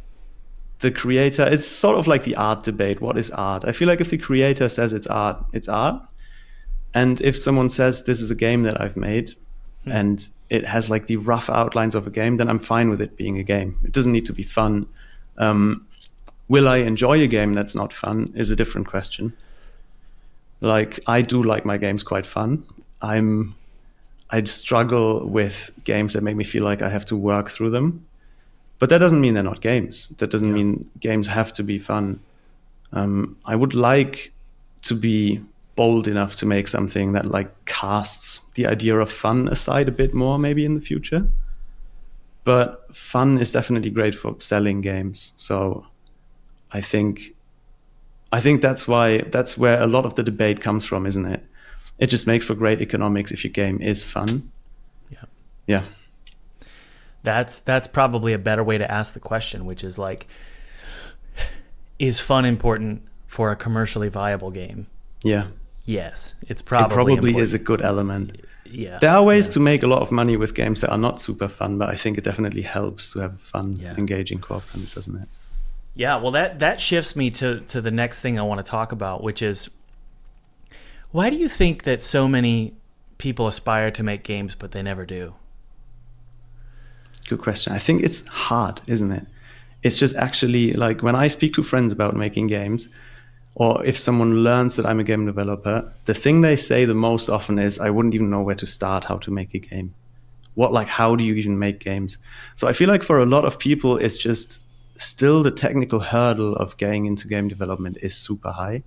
the creator, it's sort of like the art debate. What is art? I feel like if the creator says it's art, it's art. And if someone says this is a game that I've made and it has like the rough outlines of a game, then I'm fine with it being a game. It doesn't need to be fun. Will I enjoy a game that's not fun is a different question. Like, I do like my games quite fun. I struggle with games that make me feel like I have to work through them. But that doesn't mean they're not games. That doesn't mean games have to be fun. I would like to be bold enough to make something that like casts the idea of fun aside a bit more maybe in the future. But fun is definitely great for selling games. So I think that's where a lot of the debate comes from, isn't it? It just makes for great economics if your game is fun. Yeah. That's probably a better way to ask the question, which is like, is fun important for a commercially viable game? Yeah. Yes, it probably important. Is a good element. Yeah. There are ways to make a lot of money with games that are not super fun, but I think it definitely helps to have fun, engaging co-op, doesn't it? Yeah, well, that shifts me to the next thing I want to talk about, which is, why do you think that so many people aspire to make games, but they never do? Good question. I think it's hard, isn't it? It's just actually, like, when I speak to friends about making games, or if someone learns that I'm a game developer, the thing they say the most often is, I wouldn't even know where to start, how to make a game. How do you even make games? So I feel like for a lot of people, it's just... still the technical hurdle of getting into game development is super high.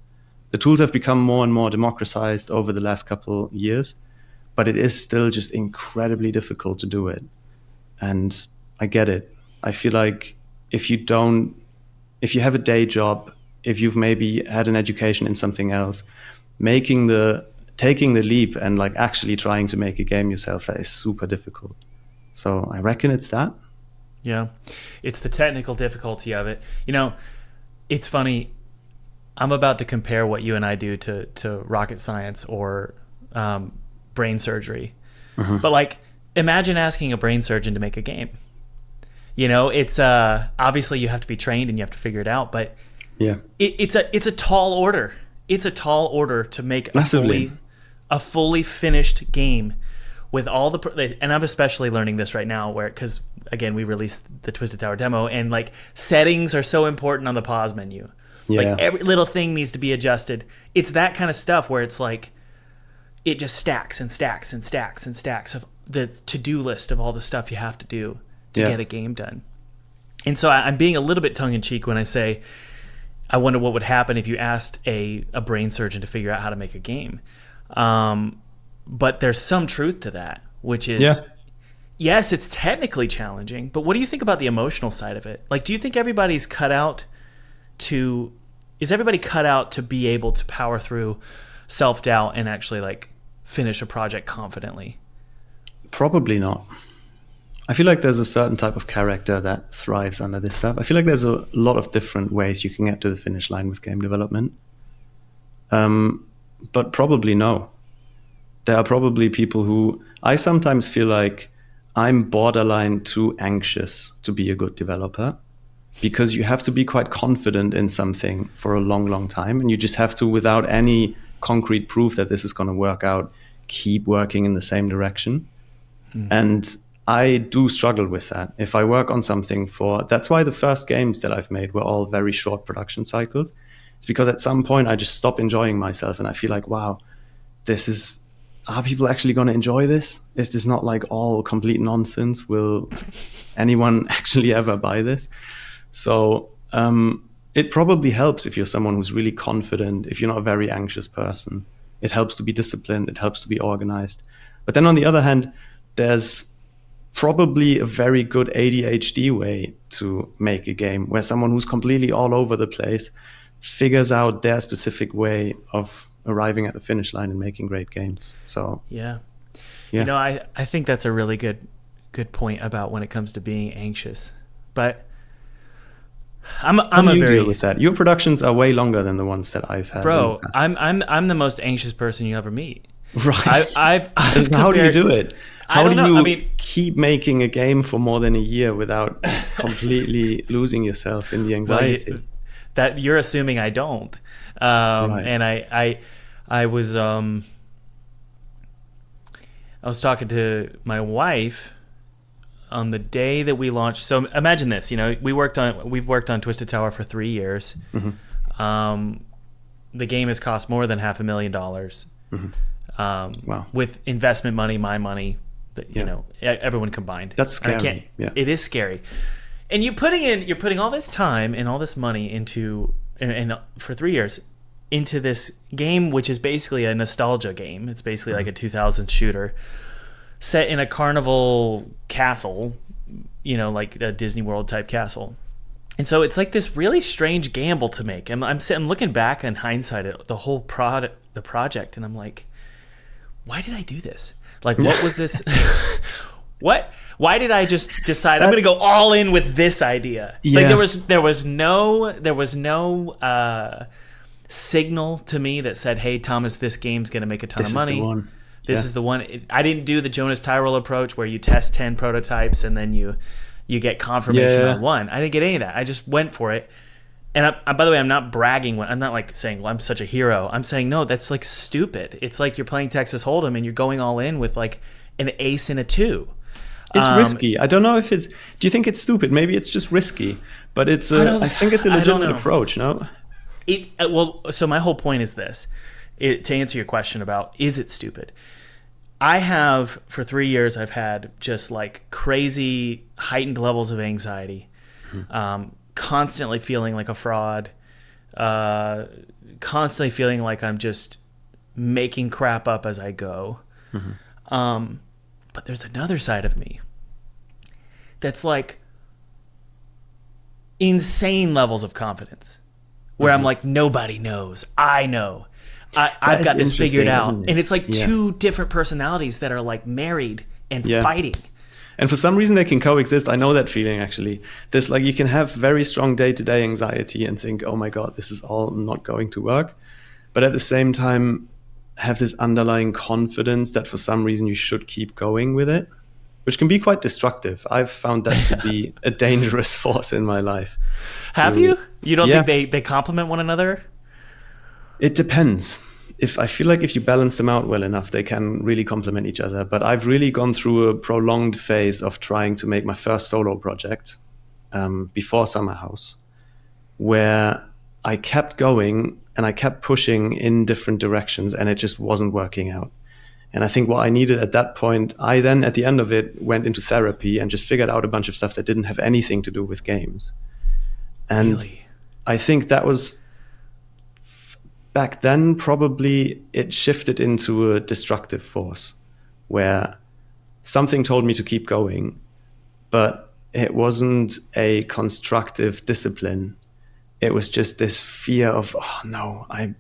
The tools have become more and more democratized over the last couple years, but it is still just incredibly difficult to do it. And I get it. I feel like if you have a day job, if you've maybe had an education in something else, taking the leap and like actually trying to make a game yourself, that is super difficult. So I reckon it's that. Yeah, it's the technical difficulty of it. You know, it's funny. I'm about to compare what you and I do to rocket science or brain surgery. Mm-hmm. But like, imagine asking a brain surgeon to make a game. You know, it's obviously you have to be trained and you have to figure it out. But yeah, it's a tall order. It's a tall order to make a fully finished game with all and I'm especially learning this right now because again, we released the Twisted Tower demo and like settings are so important on the pause menu. Yeah. Like every little thing needs to be adjusted. It's that kind of stuff where it's like, it just stacks and stacks and stacks and stacks of the to-do list of all the stuff you have to do to get a game done. And so I'm being a little bit tongue-in-cheek when I say, I wonder what would happen if you asked a brain surgeon to figure out how to make a game. But there's some truth to that, which is, yes, it's technically challenging, but what do you think about the emotional side of it? Like, do you think everybody's cut out to be able to power through self-doubt and actually like finish a project confidently? Probably not. I feel like there's a certain type of character that thrives under this stuff. I feel like there's a lot of different ways you can get to the finish line with game development. But probably no. There are probably people who, I sometimes feel like I'm borderline too anxious to be a good developer, because you have to be quite confident in something for a long, long time. And you just have to, without any concrete proof that this is going to work out, keep working in the same direction. And I do struggle with that. If I work on something that's why the first games that I've made were all very short production cycles. It's because at some point I just stop enjoying myself and I feel like, wow, are people actually going to enjoy this? Is this not like all complete nonsense? Will anyone actually ever buy this? So it probably helps if you're someone who's really confident, if you're not a very anxious person. It helps to be disciplined. It helps to be organized. But then on the other hand, there's probably a very good ADHD way to make a game, where someone who's completely all over the place figures out their specific way of arriving at the finish line and making great games. So yeah. You know, I think that's a really good point about when it comes to being anxious. But How do you deal with that? Your productions are way longer than the ones that I've had. Bro, I'm the most anxious person you ever meet. Right. How do you do it? How do you I keep making a game for more than a year without completely losing yourself in the anxiety? Well, that you're assuming I don't. Right. And I was talking to my wife on the day that we launched. So imagine this, you know, we've worked on Twisted Tower for 3 years. Mm-hmm. The game has cost more than $500,000. Mm-hmm. Wow. With investment money, my money, you know, everyone combined. That's scary. It is scary. And you're putting all this time and all this money into, and for 3 years, into this game, which is basically a nostalgia game. It's basically like a 2000 shooter set in a carnival castle, you know, like a Disney World type castle. And so it's like this really strange gamble to make. I'm looking back in hindsight at the whole project, and I'm like, why did I do this? Like, what was this? Why did I just decide I'm going to go all in with this idea? Yeah. Like there was no signal to me that said, "Hey, Thomas, this game's going to make a ton of money." This is the one. I didn't do the Jonas Tyrell approach where you test 10 prototypes and then you get confirmation on one. I didn't get any of that. I just went for it. And by the way, I'm not bragging. I'm not like saying, well, I'm such a hero. I'm saying, no, that's like stupid. It's like you're playing Texas Hold'em and you're going all in with like an ace and a 2. It's risky. I don't know if do you think it's stupid? Maybe it's just risky, but I think it's a legitimate approach, no? So my whole point is this, to answer your question about, is it stupid? I have, for 3 years, I've had just like crazy heightened levels of anxiety, constantly feeling like a fraud, constantly feeling like I'm just making crap up as I go. But there's another side of me that's like insane levels of confidence where I'm like, nobody knows. I know. I've got this figured out. And it's like two different personalities that are like married and fighting. And for some reason they can coexist. I know that feeling, actually. There's like, you can have very strong day-to-day anxiety and think, oh my God, this is all not going to work. But at the same time, have this underlying confidence that for some reason you should keep going with it, which can be quite destructive. I've found that to be a dangerous force in my life. Have you? You don't think they complement one another? It depends. I feel like if you balance them out well enough, they can really complement each other. But I've really gone through a prolonged phase of trying to make my first solo project before Summerhouse, where I kept going and I kept pushing in different directions and it just wasn't working out. And I think what I needed at that point, I then at the end of it went into therapy and just figured out a bunch of stuff that didn't have anything to do with games. And really? I think that was back then, probably it shifted into a destructive force where something told me to keep going, but it wasn't a constructive discipline. It was just this fear of, oh no, I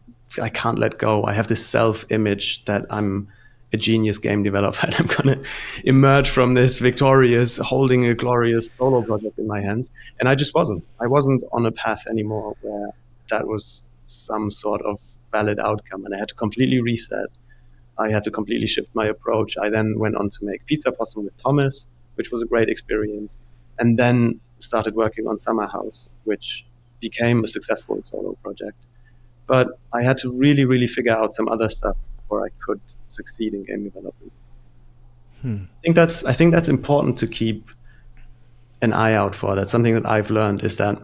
can't let go. I have this self-image that I'm a genius game developer and I'm going to emerge from this victorious, holding a glorious solo project in my hands. And I just wasn't. I wasn't on a path anymore where that was some sort of valid outcome, and I had to completely reset. I had to completely shift my approach. I then went on to make Pizza Possum with Thomas, which was a great experience, and then started working on Summerhouse, which became a successful solo project. But I had to really, really figure out some other stuff before I could succeed in game development. I think that's important to keep an eye out for. That's something that I've learned, is that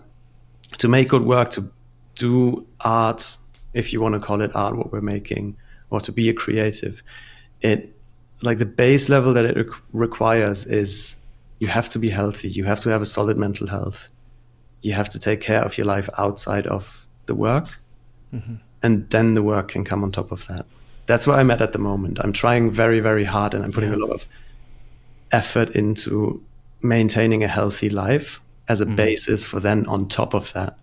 to make good work, to do art, if you want to call it art, what we're making, or to be a creative, it, like, the base level that it requires is you have to be healthy. You have to have a solid mental health. You have to take care of your life outside of the work. And then the work can come on top of that. That's where I'm at the moment. I'm trying very, very hard, and I'm putting a lot of effort into maintaining a healthy life as a basis for then on top of that,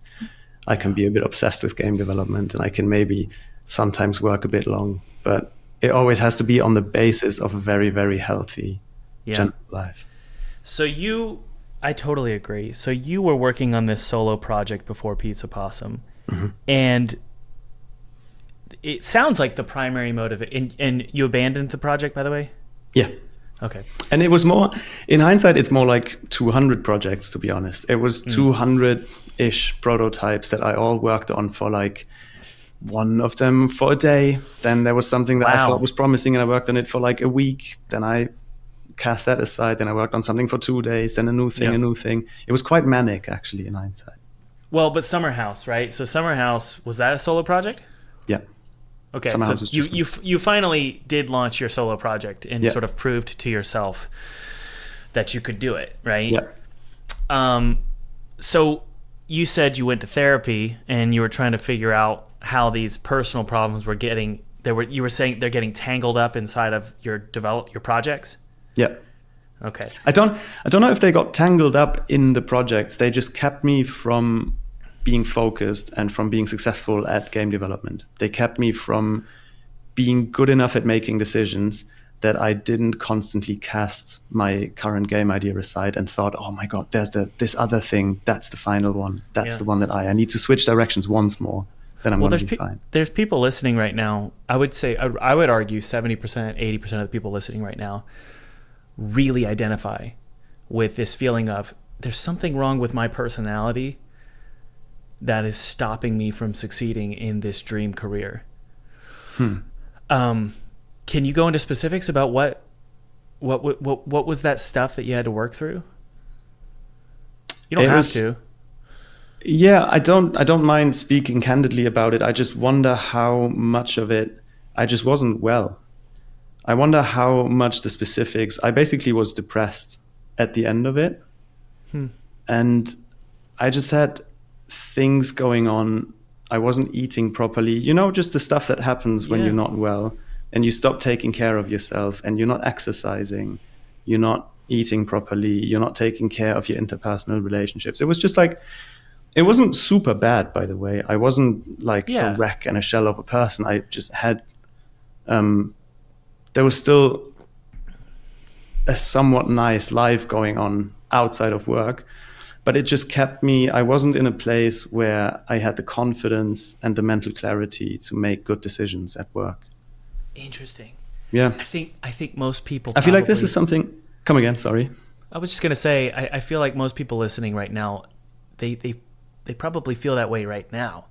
I can be a bit obsessed with game development, and I can maybe sometimes work a bit long, but it always has to be on the basis of a very, very healthy general life. So I totally agree. So you were working on this solo project before Pizza Possum, and it sounds like the primary motive, and you abandoned the project, by the way? Yeah. Okay. And it was more, in hindsight, it's more like 200 projects, to be honest. It was 200-ish prototypes that I all worked on for like one of them for a day. Then there was something that I thought was promising and I worked on it for like a week. Then I cast that aside. Then I worked on something for 2 days. Then a new thing. It was quite manic, actually, in hindsight. Well, but Summerhouse, right? So Summerhouse, was that a solo project? Yeah. Okay, so you finally did launch your solo project and sort of proved to yourself that you could do it, right? Yeah. So you said you went to therapy and you were trying to figure out how these personal problems were getting. You were saying they're getting tangled up inside of your projects. Yeah. Okay. I don't know if they got tangled up in the projects. They just kept me from being focused and from being successful at game development. They kept me from being good enough at making decisions that I didn't constantly cast my current game idea aside and thought, oh my God, there's this other thing. That's the final one. That's the one that I need to switch directions once more. Then I'm going to be fine. There's people listening right now. I would say, I would argue 70%, 80% of the people listening right now really identify with this feeling of there's something wrong with my personality that is stopping me from succeeding in this dream career. Can you go into specifics about what was that stuff that you had to work through? You don't have to. Yeah, I don't mind speaking candidly about it. I just wonder how much of it I just wasn't well. I wonder how much the specifics. I basically was depressed at the end of it. And I just had things going on. I wasn't eating properly. Just the stuff that happens when you're not well and you stop taking care of yourself and you're not exercising, you're not eating properly, you're not taking care of your interpersonal relationships. It was just like, it wasn't super bad, by the way. I wasn't like a wreck and a shell of a person. I just had, there was still a somewhat nice life going on outside of work, but it just kept me, I wasn't in a place where I had the confidence and the mental clarity to make good decisions at work. Interesting. Yeah. I think most people, I feel like this is something, come again, sorry. I was just going to say, I feel like most people listening right now, they probably feel that way right now.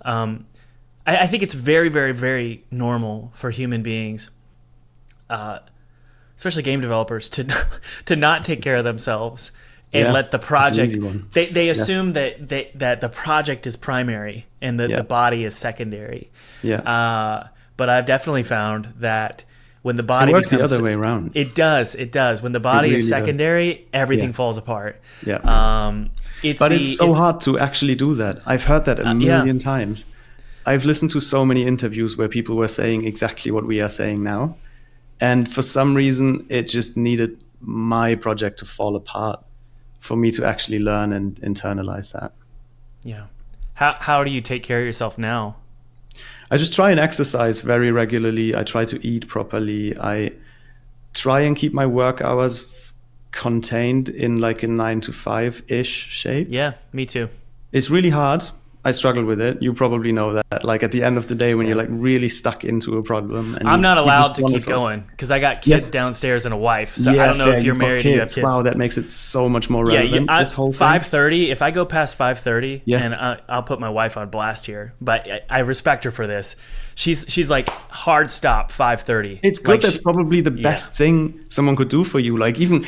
I think it's very, very, very normal for human beings, especially game developers, to not take care of themselves and let the project. They assume that the project is primary and that the body is secondary. Yeah. But I've definitely found that when the body works the other way around. It does. When the body is secondary, everything falls apart. Yeah. It's so hard to actually do that. I've heard that a million times. I've listened to so many interviews where people were saying exactly what we are saying now. And for some reason, it just needed my project to fall apart for me to actually learn and internalize that. Yeah. How do you take care of yourself now? I just try and exercise very regularly. I try to eat properly. I try and keep my work hours contained in like a 9 to 5-ish shape. Yeah, me too. It's really hard. I struggle with it. You probably know that. Like at the end of the day when you're like really stuck into a problem. And I'm not allowed to keep going because I got kids downstairs and a wife. So I don't know if you're married and you have kids. Wow, that makes it so much more relevant, this whole thing. 5:30, if I go past 5:30, and I'll put my wife on blast here, but I respect her for this. She's like, hard stop, 5:30. It's good. That's probably the best thing someone could do for you. Like even,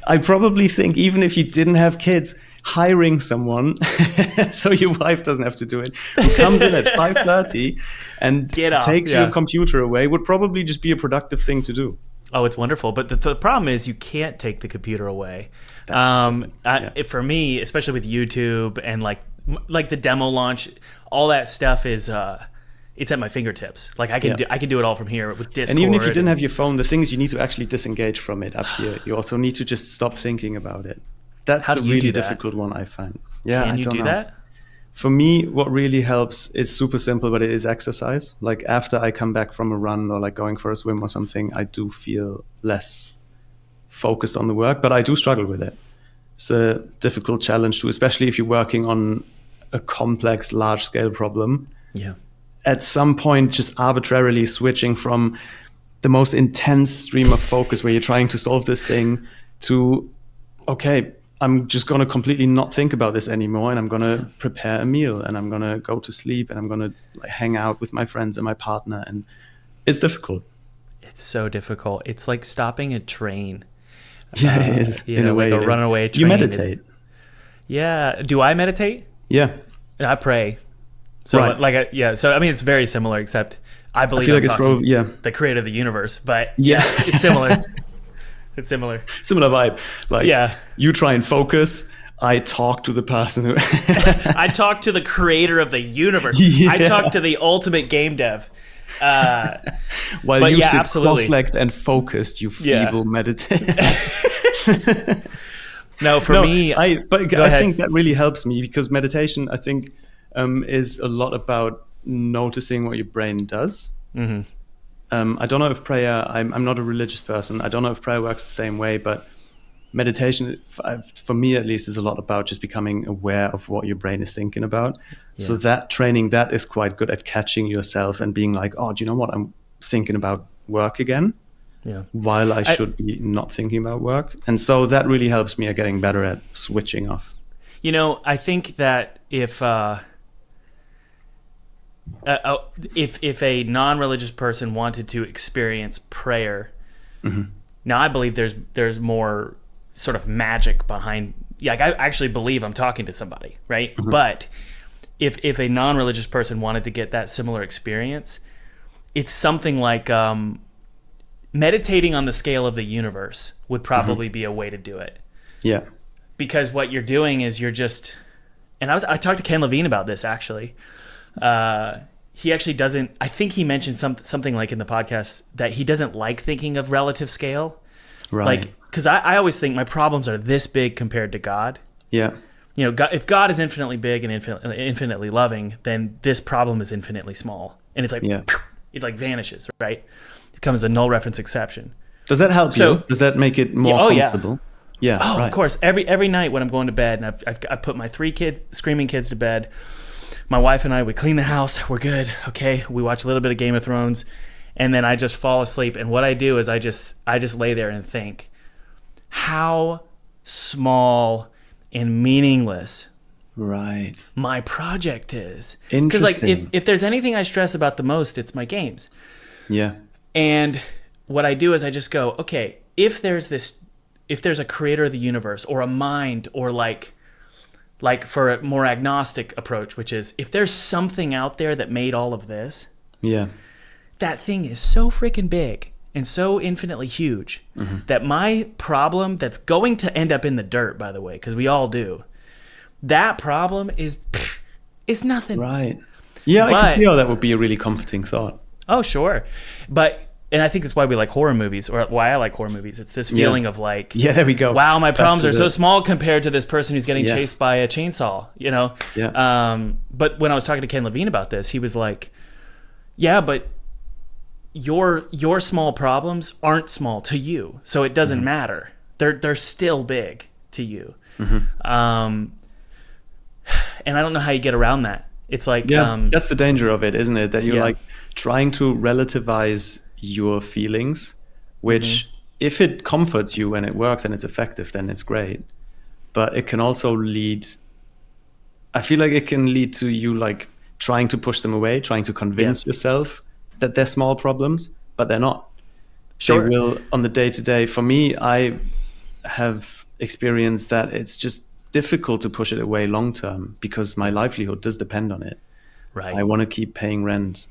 I probably think even if you didn't have kids, hiring someone so your wife doesn't have to do it, who comes in at 5:30 and takes your computer away, would probably just be a productive thing to do. Oh, it's wonderful. But the problem is you can't take the computer away. For me, especially with YouTube and like the demo launch, all that stuff is it's at my fingertips. Like I can do it all from here with Discord. And even if you didn't have your phone, the thing is you need to actually disengage from it up here. You also need to just stop thinking about it. That's the really difficult one I find. Yeah, Can you do that? For me, what really helps, it's super simple, but it is exercise. Like after I come back from a run or like going for a swim or something, I do feel less focused on the work, but I do struggle with it. It's a difficult challenge too, especially if you're working on a complex, large-scale problem. Yeah. At some point, just arbitrarily switching from the most intense stream of focus where you're trying to solve this thing to, okay, I'm just going to completely not think about this anymore, and I'm going to prepare a meal, and I'm going to go to sleep, and I'm going to hang out with my friends and my partner, and it's difficult. It's so difficult. It's like stopping a train. Yeah, it is. In a way, like a runaway train. You meditate. Yeah. Do I meditate? Yeah. I pray. So So I mean, it's very similar, except I believe it's probably the creator of the universe, but it's similar. It's similar. Similar vibe. You try and focus. I talk to the person who... I talk to the creator of the universe. Yeah. I talk to the ultimate game dev. While you sit cross-legged and focused, you feeble meditate. Me... I think that really helps me because meditation, I think, is a lot about noticing what your brain does. Mm-hmm. I don't know if prayer, I'm not a religious person. I don't know if prayer works the same way, but meditation, for me at least, is a lot about just becoming aware of what your brain is thinking about. Yeah. So that training, that is quite good at catching yourself and being like, oh, do you know what? I'm thinking about work again while I should be not thinking about work. And so that really helps me at getting better at switching off. I think that if a non-religious person wanted to experience prayer, now I believe there's more sort of magic behind. I actually believe I'm talking to somebody, right? Mm-hmm. But if a non-religious person wanted to get that similar experience, it's something like meditating on the scale of the universe would probably be a way to do it. Yeah, because what you're doing is you're just, and I talked to Ken Levine about this actually. he actually doesn't. I think he mentioned something like in the podcast that he doesn't like thinking of relative scale. Right. Like, because I always think my problems are this big compared to God. Yeah. You know, God, if God is infinitely big and infinitely loving, then this problem is infinitely small, and it's like it like vanishes, right? It becomes a null reference exception. Does that help you? Does that make it more comfortable? Yeah. Oh, right. Of course. Every night when I'm going to bed, and I put my 3 screaming kids to bed. My wife and I, we clean the house. We're good. Okay. We watch a little bit of Game of Thrones, and then I just fall asleep. And what I do is I just lay there and think, how small and meaningless my project is. Because like if there's anything I stress about the most, it's my games. Yeah. And what I do is I just go, okay, if there's a creator of the universe or a mind, or like for a more agnostic approach, which is if there's something out there that made all of this, that thing is so freaking big and so infinitely huge that my problem that's going to end up in the dirt, by the way, because we all do, that problem is nothing. Right. Yeah, I can see how that would be a really comforting thought. Oh, sure. And I think that's why we like horror movies, or why I like horror movies. It's this feeling of like, there we go. Wow, my problems are so small compared to this person who's getting chased by a chainsaw, you know? Yeah. But when I was talking to Ken Levine about this, he was like, yeah, but your small problems aren't small to you, so it doesn't matter. They're still big to you. And I don't know how you get around that. It's like that's the danger of it, isn't it? That you're like trying to relativize your feelings, which if it comforts you and it works and it's effective, then it's great. But it can also I feel like it can lead to you like trying to push them away, trying to convince yourself that they're small problems, but they're not. Sure. They will on the day-to-day. For me, I have experienced that it's just difficult to push it away long-term because my livelihood does depend on it. Right. I want to keep paying rent.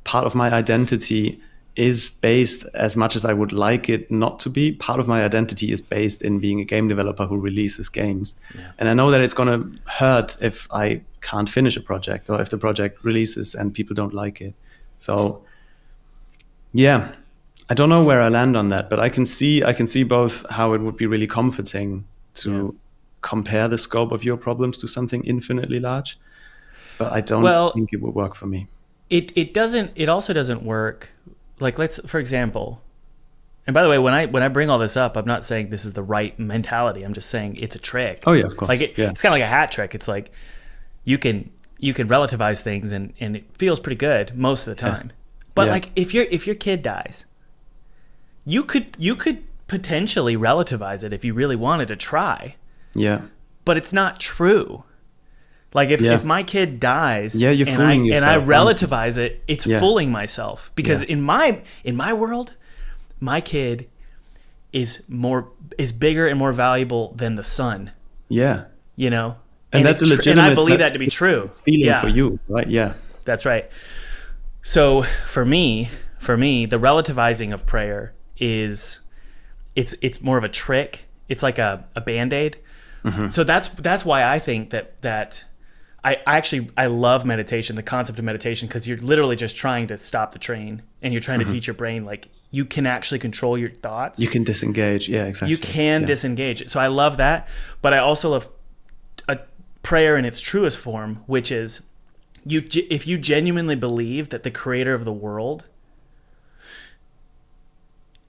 Part of my identity is based, as much as I would like it not to be, part of my identity is based in being a game developer who releases games. Yeah. And I know that it's going to hurt if I can't finish a project or if the project releases and people don't like it. So, yeah, I don't know where I land on that, but I can see both how it would be really comforting to compare the scope of your problems to something infinitely large, but I don't think it would work for me. It also doesn't work. Like, for example, and by the way, when I bring all this up, I'm not saying this is the right mentality. I'm just saying it's a trick. Oh yeah, of course. Like it's kind of like a hat trick. It's like you can relativize things and it feels pretty good most of the time. But like if your kid dies, you could potentially relativize it if you really wanted to try. Yeah. But it's not true. Like if my kid dies you're fooling yourself, and I relativize it, it's fooling myself. Because in my world, my kid is bigger and more valuable than the sun. Yeah. You know? And that's a legitimate, and I believe that to be true. Feeling for you, right? Yeah. That's right. So for me, the relativizing of prayer is it's more of a trick. It's like a Band-Aid. Mm-hmm. So that's why I think that I love meditation, the concept of meditation, because you're literally just trying to stop the train and you're trying to teach your brain like you can actually control your thoughts. You can disengage. Yeah, exactly. You can disengage. So I love that, but I also love a prayer in its truest form, which is if you genuinely believe that the creator of the world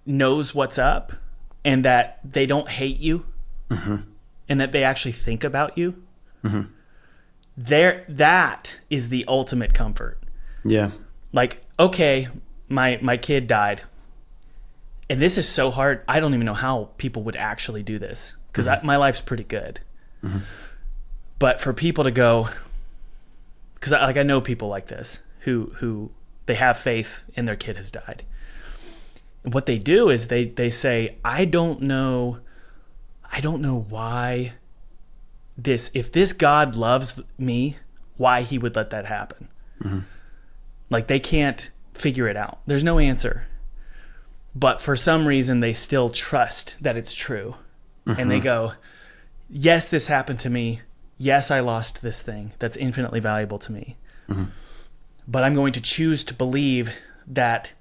knows what's up and that they don't hate you and that they actually think about you, that is the ultimate comfort. Yeah. Like, okay, my kid died. And this is so hard. I don't even know how people would actually do this because my life's pretty good. But for people to go, because I know people like this who they have faith and their kid has died. And what they do is they say, I don't know why if this God loves me, why he would let that happen. Like they can't figure it out. There's no answer. But for some reason, they still trust that it's true. And they go, yes, this happened to me. yes, I lost this thing that's infinitely valuable to me, Mm-hmm. but I'm going to choose to believe that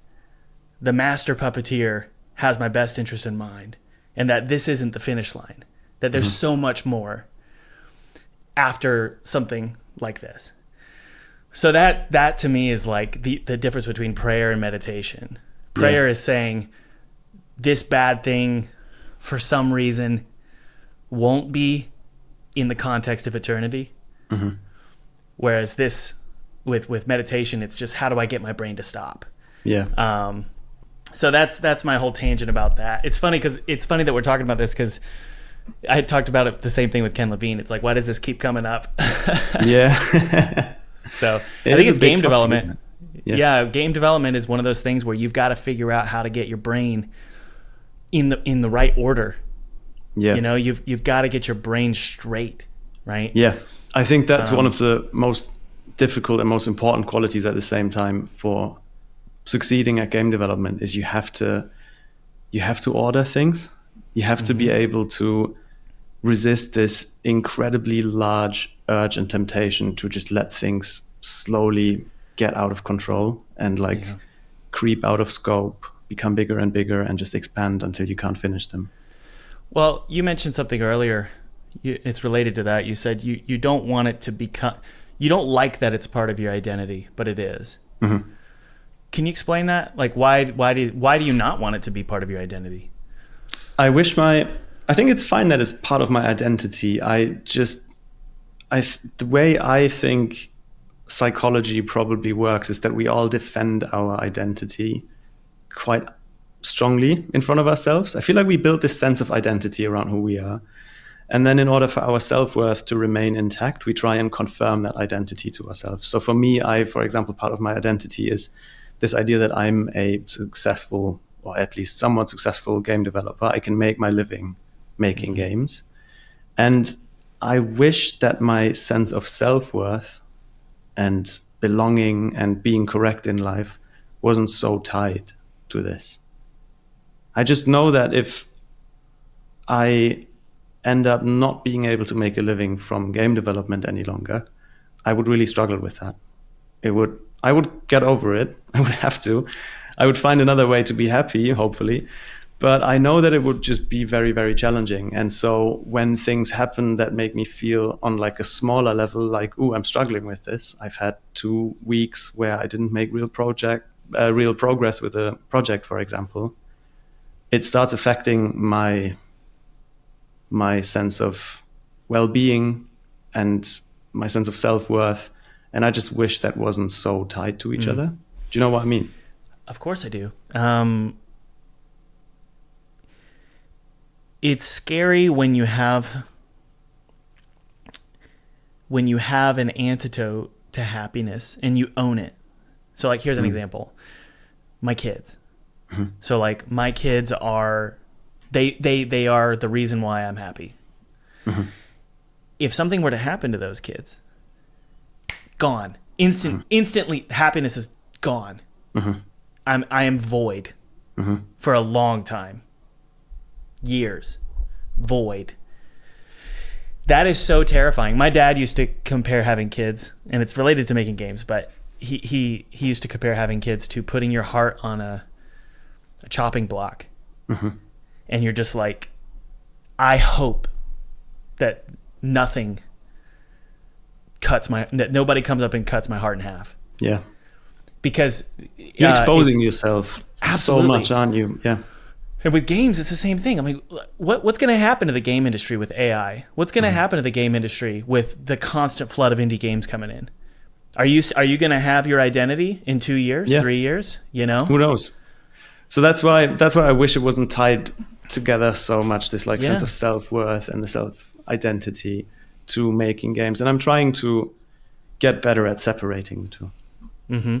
the master puppeteer has my best interest in mind, and that this isn't the finish line, that there's so much more after something like this. So that to me is like the difference between prayer and meditation. Prayer is saying this bad thing for some reason won't be in the context of eternity. Mm-hmm. Whereas this with meditation, it's just how do I get my brain to stop? Yeah. So that's my whole tangent about that. It's funny that we're talking about this because I had talked about it, the same thing with Ken Levine. It's like, why does this keep coming up? Yeah. So I think it's game development. Yeah. Game development is one of those things where you've got to figure out how to get your brain in the right order. Yeah. You know, you've got to get your brain straight, right? Yeah. I think that's one of the most difficult and most important qualities at the same time for succeeding at game development is you have to order things. You have to be able to resist this incredibly large urge and temptation to just let things slowly get out of control and creep out of scope, become bigger and bigger, and just expand until you can't finish them. Well, you mentioned something earlier. It's related to that. You said you don't want it to become, you don't like that it's part of your identity, but it is. Mm-hmm. Can you explain that? Like, why do you not want it to be part of your identity? I think it's fine that it's part of my identity. The way I think psychology probably works is that we all defend our identity quite strongly in front of ourselves. I feel like we build this sense of identity around who we are. And then in order for our self-worth to remain intact, we try and confirm that identity to ourselves. So for me, for example, part of my identity is this idea that I'm a successful, or at least somewhat successful game developer. I can make my living making games. And I wish that my sense of self-worth and belonging and being correct in life wasn't so tied to this. I just know that if I end up not being able to make a living from game development any longer, I would really struggle with that. I would get over it. I would have to. I would find another way to be happy, hopefully. But I know that it would just be very, very challenging. And so when things happen that make me feel on like a smaller level, like, ooh, I'm struggling with this. I've had 2 weeks where I didn't make real progress with a project, for example. It starts affecting my sense of well-being and my sense of self-worth. And I just wish that wasn't so tied to each other. Do you know what I mean? Of course I do. It's scary when you have an antidote to happiness and you own it. So like, here's an example. My kids. Mm-hmm. So like my kids are, they are the reason why I'm happy. Mm-hmm. If something were to happen to those kids, gone. Instantly, happiness is gone. Mm-hmm. I am void for a long time. Years. Void. That is so terrifying. My dad used to compare having kids, and it's related to making games, but he used to compare having kids to putting your heart on a chopping block. Mm-hmm. And you're just like, I hope that nobody comes up and cuts my heart in half. Yeah. Because you're exposing yourself absolutely. So much, aren't you? Yeah. And with games, it's the same thing. I mean, what's going to happen to the game industry with AI? What's going to happen to the game industry with the constant flood of indie games coming in? Are you going to have your identity in 2 years, 3 years? You know, who knows? So that's why I wish it wasn't tied together so much. This sense of self-worth and the self-identity to making games, and I'm trying to get better at separating the two. Mm-hmm.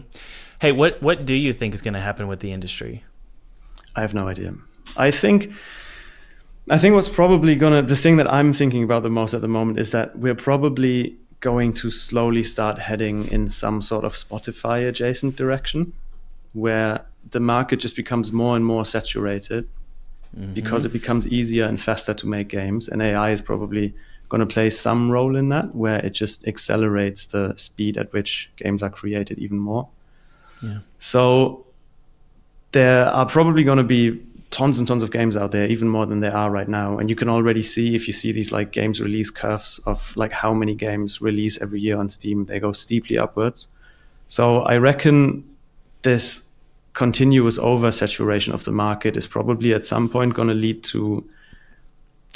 Hey, what do you think is going to happen with the industry? I have no idea. I think what's probably the thing that I'm thinking about the most at the moment is that we're probably going to slowly start heading in some sort of Spotify adjacent direction, where the market just becomes more and more saturated because it becomes easier and faster to make games, and AI is probably going to play some role in that, where it just accelerates the speed at which games are created even more. Yeah. So there are probably going to be tons and tons of games out there, even more than there are right now. And you can already see, if you see these like games release curves of like how many games release every year on Steam, they go steeply upwards. So I reckon this continuous oversaturation of the market is probably at some point going to lead to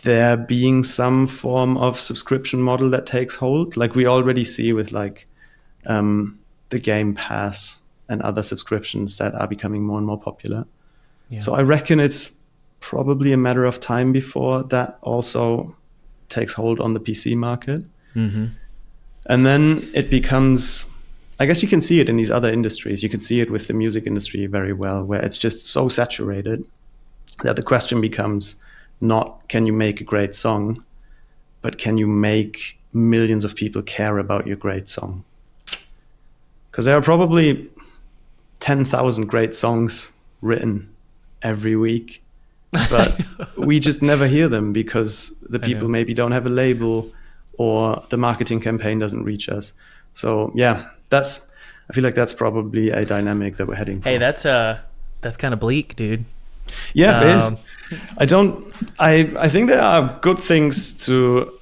there being some form of subscription model that takes hold. Like we already see with like the Game Pass and other subscriptions that are becoming more and more popular. Yeah. So I reckon it's probably a matter of time before that also takes hold on the PC market. Mm-hmm. And then it becomes, I guess you can see it in these other industries. You can see it with the music industry very well, where it's just so saturated that the question becomes not, can you make a great song, but can you make millions of people care about your great song? Because there are probably 10,000 great songs written every week, but we just never hear them because the people maybe don't have a label or the marketing campaign doesn't reach us. So yeah, I feel like that's probably a dynamic that we're heading for. Hey, that's kind of bleak, dude. Yeah, it is. I think there are good things to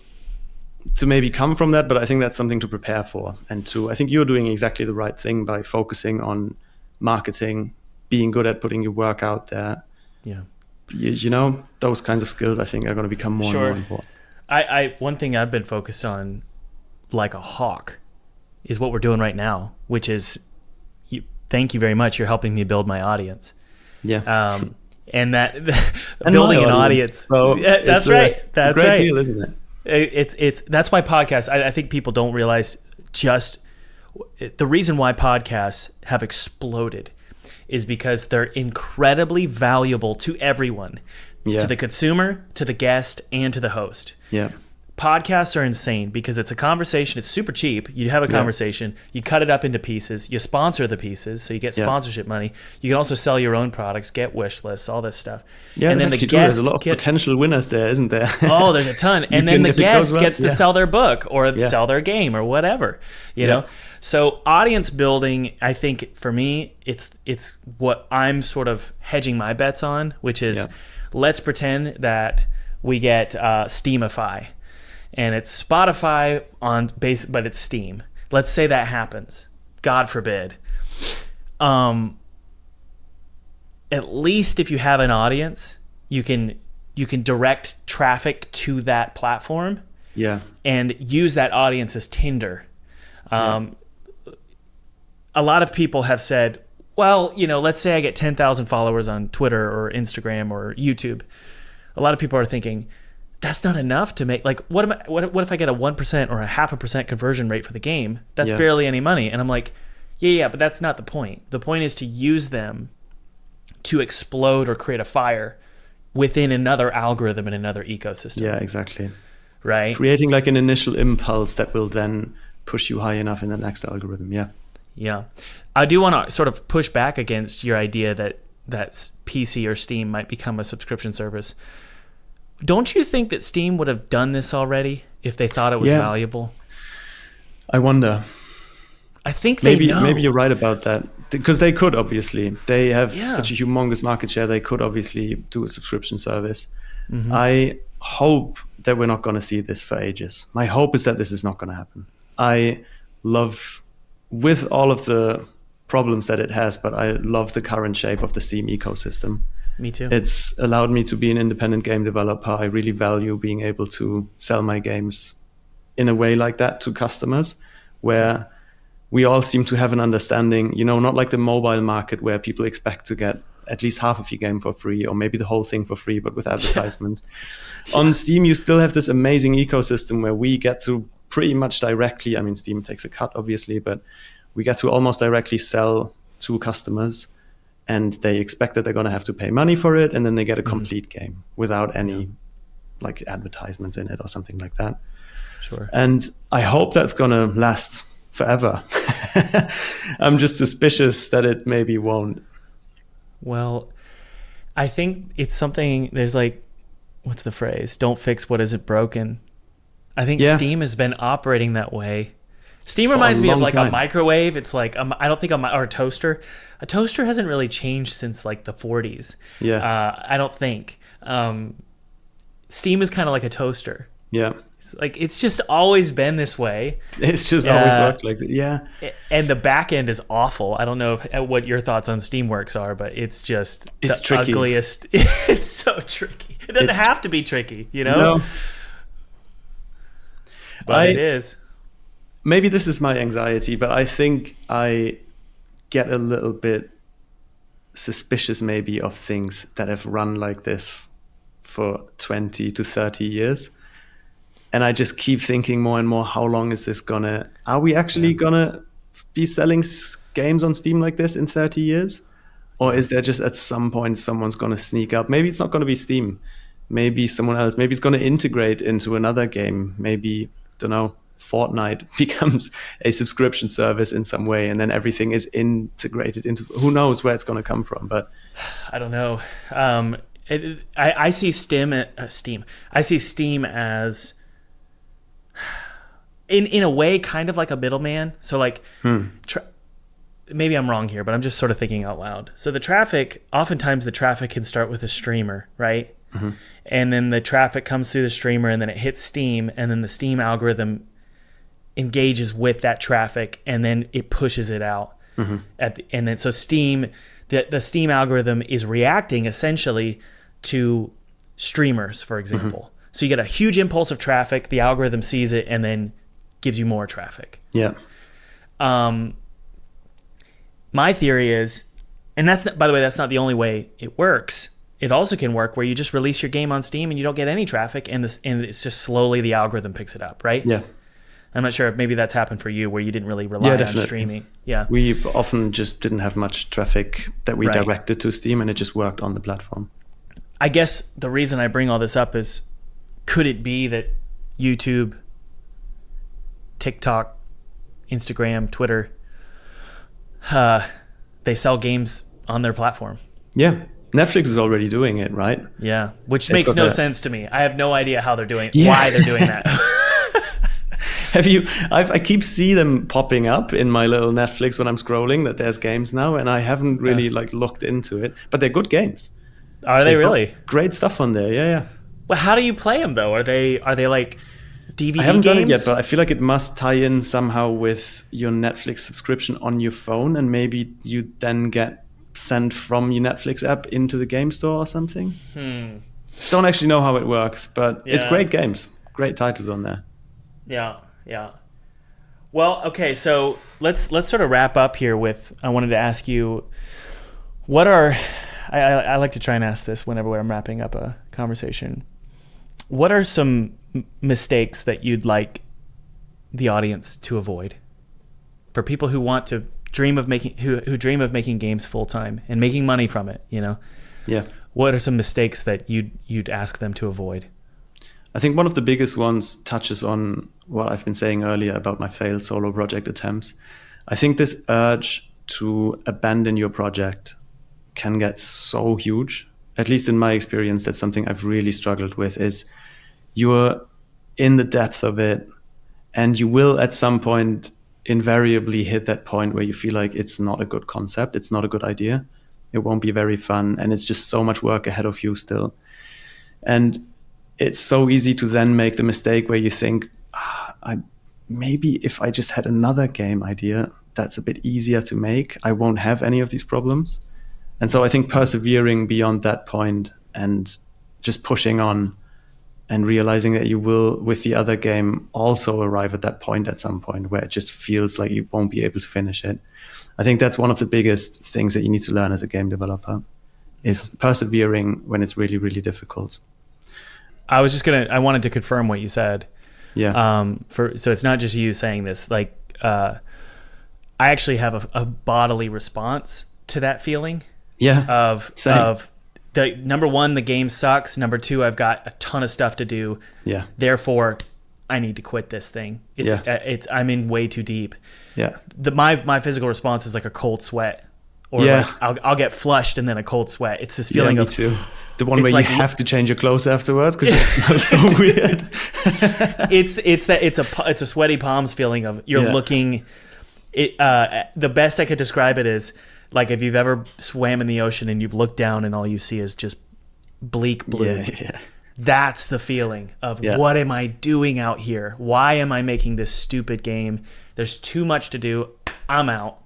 maybe come from that, but I think that's something to prepare for. And I think you're doing exactly the right thing by focusing on marketing, being good at putting your work out there. Yeah. You know, those kinds of skills I think are going to become more and more important. One thing I've been focused on like a hawk is what we're doing right now, which is thank you very much. You're helping me build my audience. Yeah. And that and building an audience. So that's right. That's a great right. deal, isn't it? It's that's why podcasts, I think people don't realize just the reason why podcasts have exploded is because they're incredibly valuable to everyone, to the consumer, to the guest, and to the host. Yeah. Podcasts are insane because it's a conversation. It's super cheap. You have a conversation. You cut it up into pieces. You sponsor the pieces, so you get sponsorship money. You can also sell your own products, get wish lists, all this stuff. Yeah, and then the guest there's a lot of potential winners there, isn't there? Oh, there's a ton. And then the guest gets to sell their book or sell their game or whatever. You know. So audience building, I think for me, it's what I'm sort of hedging my bets on, which is let's pretend that we get Steamify. And it's Spotify on base, but it's Steam. Let's say that happens. God forbid. At least if you have an audience, you can direct traffic to that platform. Yeah. And use that audience as Tinder. A lot of people have said, well, let's say I get 10,000 followers on Twitter or Instagram or YouTube. A lot of people are thinking, that's not enough to make, like, what if I get a 1% or a 0.5% conversion rate for the game? That's barely any money. And I'm like, yeah, but that's not the point. The point is to use them to explode or create a fire within another algorithm in another ecosystem. Yeah, exactly. Right? Creating like an initial impulse that will then push you high enough in the next algorithm. Yeah. Yeah. I do want to sort of push back against your idea that PC or Steam might become a subscription service. Don't you think that Steam would have done this already if they thought it was valuable? I wonder. I think maybe you're right about that, because they could, obviously. They have such a humongous market share. They could obviously do a subscription service. Mm-hmm. I hope that we're not going to see this for ages. My hope is that this is not going to happen. I love, with all of the problems that it has, but I love the current shape of the Steam ecosystem. Me too. It's allowed me to be an independent game developer. I really value being able to sell my games in a way like that to customers, where we all seem to have an understanding, not like the mobile market where people expect to get at least half of your game for free or maybe the whole thing for free, but with advertisements. On Steam, you still have this amazing ecosystem where we get to pretty much directly, I mean, Steam takes a cut, obviously, but we get to almost directly sell to customers. And they expect that they're going to have to pay money for it, and then they get a complete game without any like advertisements in it or something like that. Sure. And I hope that's going to last forever. I'm just suspicious that it maybe won't. Well, I think it's something, there's like, what's the phrase? Don't fix what isn't broken. I think Yeah. Steam has been operating that way. Steam For a reminds me of long like a time. microwave. It's like I don't think or a toaster. A toaster hasn't really changed since like the 40s. Yeah. I don't think. Steam is kind of like a toaster. Yeah. It's like it's just always been this way. It's just always worked like that. Yeah. And the back end is awful. I don't know what your thoughts on Steamworks are, but it's just It's the tricky. ugliest. It's so tricky. It doesn't have to be tricky, you know? No. But it is. Maybe this is my anxiety, but I think I get a little bit suspicious maybe of things that have run like this for 20 to 30 years. And I just keep thinking more and more, how long is this are we actually gonna be selling games on Steam like this in 30 years? Or is there just at some point someone's gonna sneak up? Maybe it's not gonna be Steam. Maybe someone else. Maybe it's gonna integrate into another game. Maybe, don't know, Fortnite becomes a subscription service in some way, and then everything is integrated into, who knows where it's going to come from. But I don't know. I see Steam. I see Steam as, in a way, kind of like a middleman. So like, maybe I'm wrong here, but I'm just sort of thinking out loud. So oftentimes the traffic can start with a streamer, right? Mm-hmm. And then the traffic comes through the streamer, and then it hits Steam, and then the Steam algorithm engages with that traffic, and then it pushes it out. Mm-hmm. And then so Steam, the Steam algorithm is reacting essentially to streamers, for example. Mm-hmm. So you get a huge impulse of traffic, the algorithm sees it, and then gives you more traffic. Yeah. My theory is, and by the way, that's not the only way it works. It also can work where you just release your game on Steam and you don't get any traffic, and it's just slowly the algorithm picks it up, right? Yeah. I'm not sure if maybe that's happened for you where you didn't really rely on streaming. Yeah. We often just didn't have much traffic that we directed to Steam, and it just worked on the platform. I guess the reason I bring all this up is, could it be that YouTube, TikTok, Instagram, Twitter, they sell games on their platform? Yeah. Netflix is already doing it, right? Yeah. Which makes no sense to me. I have no idea how they're doing it, Yeah. why they're doing that. I keep see them popping up in my little Netflix when I'm scrolling that there's games now, and I haven't really looked into it, but they're good games. Are they really? Great stuff on there. Yeah. Well, how do you play them though? Are they like DVD games? I haven't done it yet, but I feel like it must tie in somehow with your Netflix subscription on your phone, and maybe you then get sent from your Netflix app into the game store or something. Don't actually know how it works, but it's great games, great titles on there. Yeah. Well, okay, so let's sort of wrap up here with, I wanted to ask you, what are, I like to try and ask this whenever I'm wrapping up a conversation. What are some mistakes that you'd like the audience to avoid for people who want to dream of making, who dream of making games full time and making money from it, you know? Yeah. What are some mistakes that you'd ask them to avoid? I think one of the biggest ones touches on what I've been saying earlier about my failed solo project attempts. I think this urge to abandon your project can get so huge. At least in my experience, that's something I've really struggled with, is you're in the depth of it, and you will at some point invariably hit that point where you feel like it's not a good concept, it's not a good idea, it won't be very fun, and it's just so much work ahead of you still. And it's so easy to then make the mistake where you think, maybe if I just had another game idea that's a bit easier to make, I won't have any of these problems. And so I think persevering beyond that point and just pushing on and realizing that you will, with the other game, also arrive at that point at some point where it just feels like you won't be able to finish it. I think that's one of the biggest things that you need to learn as a game developer, is persevering when it's really, really difficult. I wanted to confirm what you said. Yeah. So it's not just you saying this. Like, I actually have a bodily response to that feeling. Yeah. Of the number one, the game sucks. Number two, I've got a ton of stuff to do. Yeah. Therefore, I need to quit this thing. I'm in way too deep. Yeah. My physical response is like a cold sweat, or like I'll get flushed and then a cold sweat. It's this feeling me of, too. The one It's where like- you have to change your clothes afterwards because you smell so weird. It's a sweaty palms feeling of you're Yeah. looking. The best I could describe it is like if you've ever swam in the ocean and you've looked down and all you see is just bleak blue. Yeah. That's the feeling of Yeah. what am I doing out here? Why am I making this stupid game? There's too much to do. I'm out.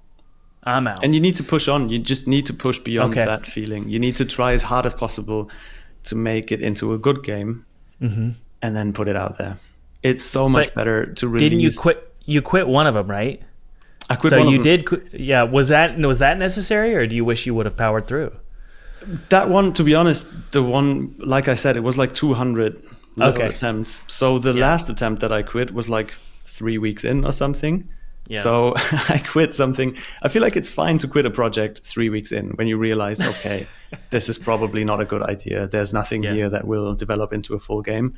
And you need to push on. You just need to push beyond Okay. that feeling. You need to try as hard as possible to make it into a good game and then put it out there. It's so much But better to release. Didn't you quit? You quit one of them, right? I quit So one of you them. did. Yeah. Was that necessary, or do you wish you would have powered through? That one, to be honest, the one, like I said, it was like 200 little Okay. attempts. So the last attempt that I quit was like 3 weeks in or something. Yeah. So I quit something. I feel like it's fine to quit a project 3 weeks in when you realize, okay, this is probably not a good idea. There's nothing here that will develop into a full game.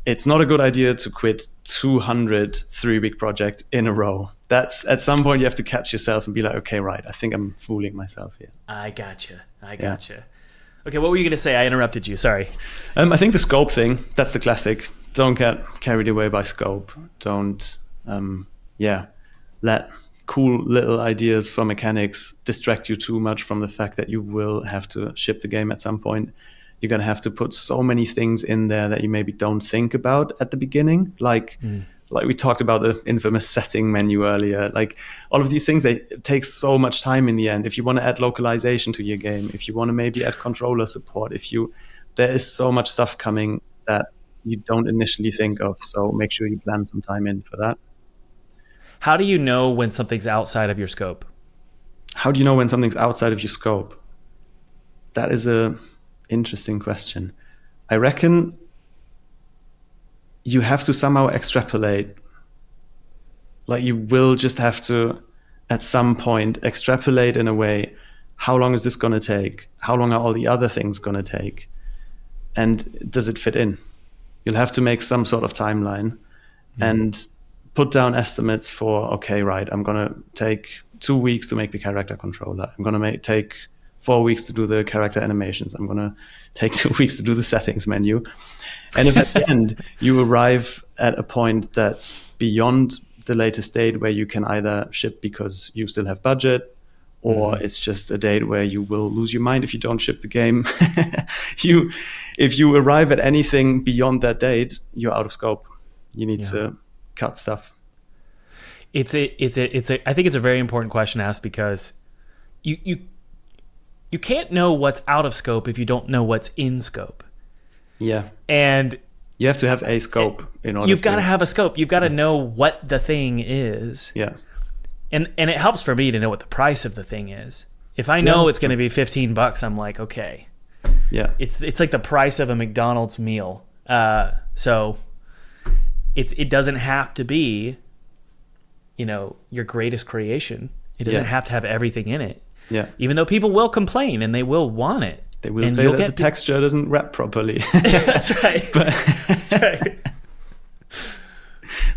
It's not a good idea to quit 200 3-week projects in a row. That's at some point you have to catch yourself and be like, okay, right, I think I'm fooling myself here. I gotcha. Okay, what were you gonna say? I interrupted you. Sorry. I think the scope thing, that's the classic. Don't get carried away by scope. Don't, let cool little ideas for mechanics distract you too much from the fact that you will have to ship the game at some point. You're going to have to put so many things in there that you maybe don't think about at the beginning. Like we talked about the infamous setting menu earlier. Like all of these things, it takes so much time in the end. If you want to add localization to your game, if you want to maybe add controller support, there is so much stuff coming that you don't initially think of. So make sure you plan some time in for that. How do you know when something's outside of your scope? How do you know when something's outside of your scope? That is a interesting question. I reckon you have to somehow extrapolate. Like you will just have to, at some point, extrapolate in a way, how long is this going to take? How long are all the other things going to take? And does it fit in? You'll have to make some sort of timeline and put down estimates for, okay, right, I'm going to take 2 weeks to make the character controller. I'm going to take 4 weeks to do the character animations. I'm going to take 2 weeks to do the settings menu. And if at the end you arrive at a point that's beyond the latest date where you can either ship because you still have budget, or it's just a date where you will lose your mind if you don't ship the game. If you arrive at anything beyond that date, you're out of scope. You need to cut stuff. I think it's a very important question to ask because you can't know what's out of scope if you don't know what's in scope. Yeah. And you have to have a scope in order. You've got to have a scope. You've got to know what the thing is. Yeah. And it helps for me to know what the price of the thing is. If I know it's going to be $15, I'm like, okay. Yeah. It's like the price of a McDonald's meal. So it doesn't have to be, your greatest creation. It doesn't have to have everything in it. Yeah. Even though people will complain and they will want it. They will say that the texture doesn't wrap properly. That's right. That's right.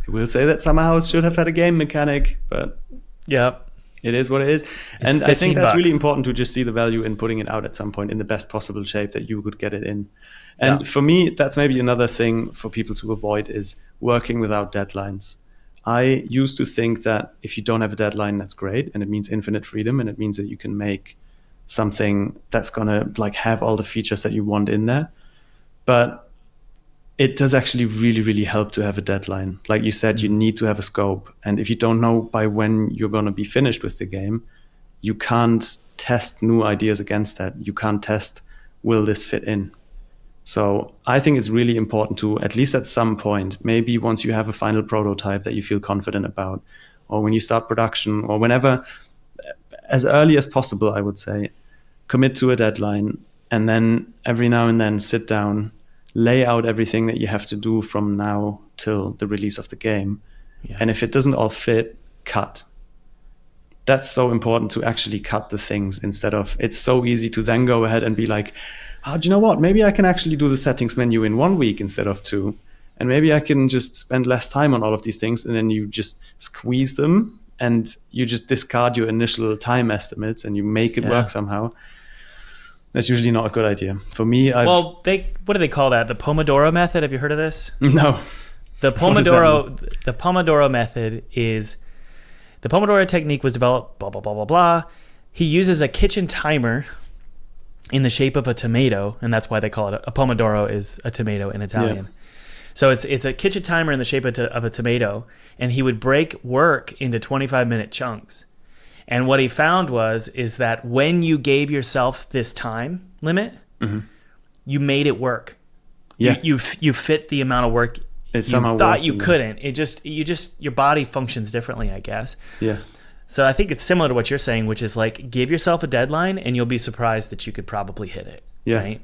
They will say that SUMMERHOUSE should have had a game mechanic, but it is what it is. And I think that's really important to just see the value in putting it out at some point in the best possible shape that you could get it in. And for me, that's maybe another thing for people to avoid is working without deadlines. I used to think that if you don't have a deadline, that's great. And it means infinite freedom. And it means that you can make something that's going to have all the features that you want in there. But it does actually really, really help to have a deadline. Like you said, you need to have a scope. And if you don't know by when you're going to be finished with the game, you can't test new ideas against that. You can't test, will this fit in? So I think it's really important to, at least at some point, maybe once you have a final prototype that you feel confident about, or when you start production, or whenever, as early as possible, I would say, commit to a deadline, and then every now and then sit down, lay out everything that you have to do from now till the release of the game. Yeah. And if it doesn't all fit, cut. That's so important to actually cut the things instead of, it's so easy to then go ahead and be like, oh, do you know what? Maybe I can actually do the settings menu in 1 week instead of 2. And maybe I can just spend less time on all of these things. And then you just squeeze them and you just discard your initial time estimates and you make it work somehow. That's usually not a good idea. For me, what do they call that? The Pomodoro method? Have you heard of this? No. The Pomodoro method is, the Pomodoro technique was developed, blah, blah, blah, blah, blah. He uses a kitchen timer in the shape of a tomato, and that's why they call it a Pomodoro is a tomato in Italian. Yeah. So it's a kitchen timer in the shape of a tomato, and he would break work into 25-minute chunks. And what he found is that when you gave yourself this time limit, you made it work. Yeah. You fit the amount of work you thought you couldn't. Your body functions differently, I guess. Yeah. So I think it's similar to what you're saying, which is like, give yourself a deadline and you'll be surprised that you could probably hit it. Yeah. Right?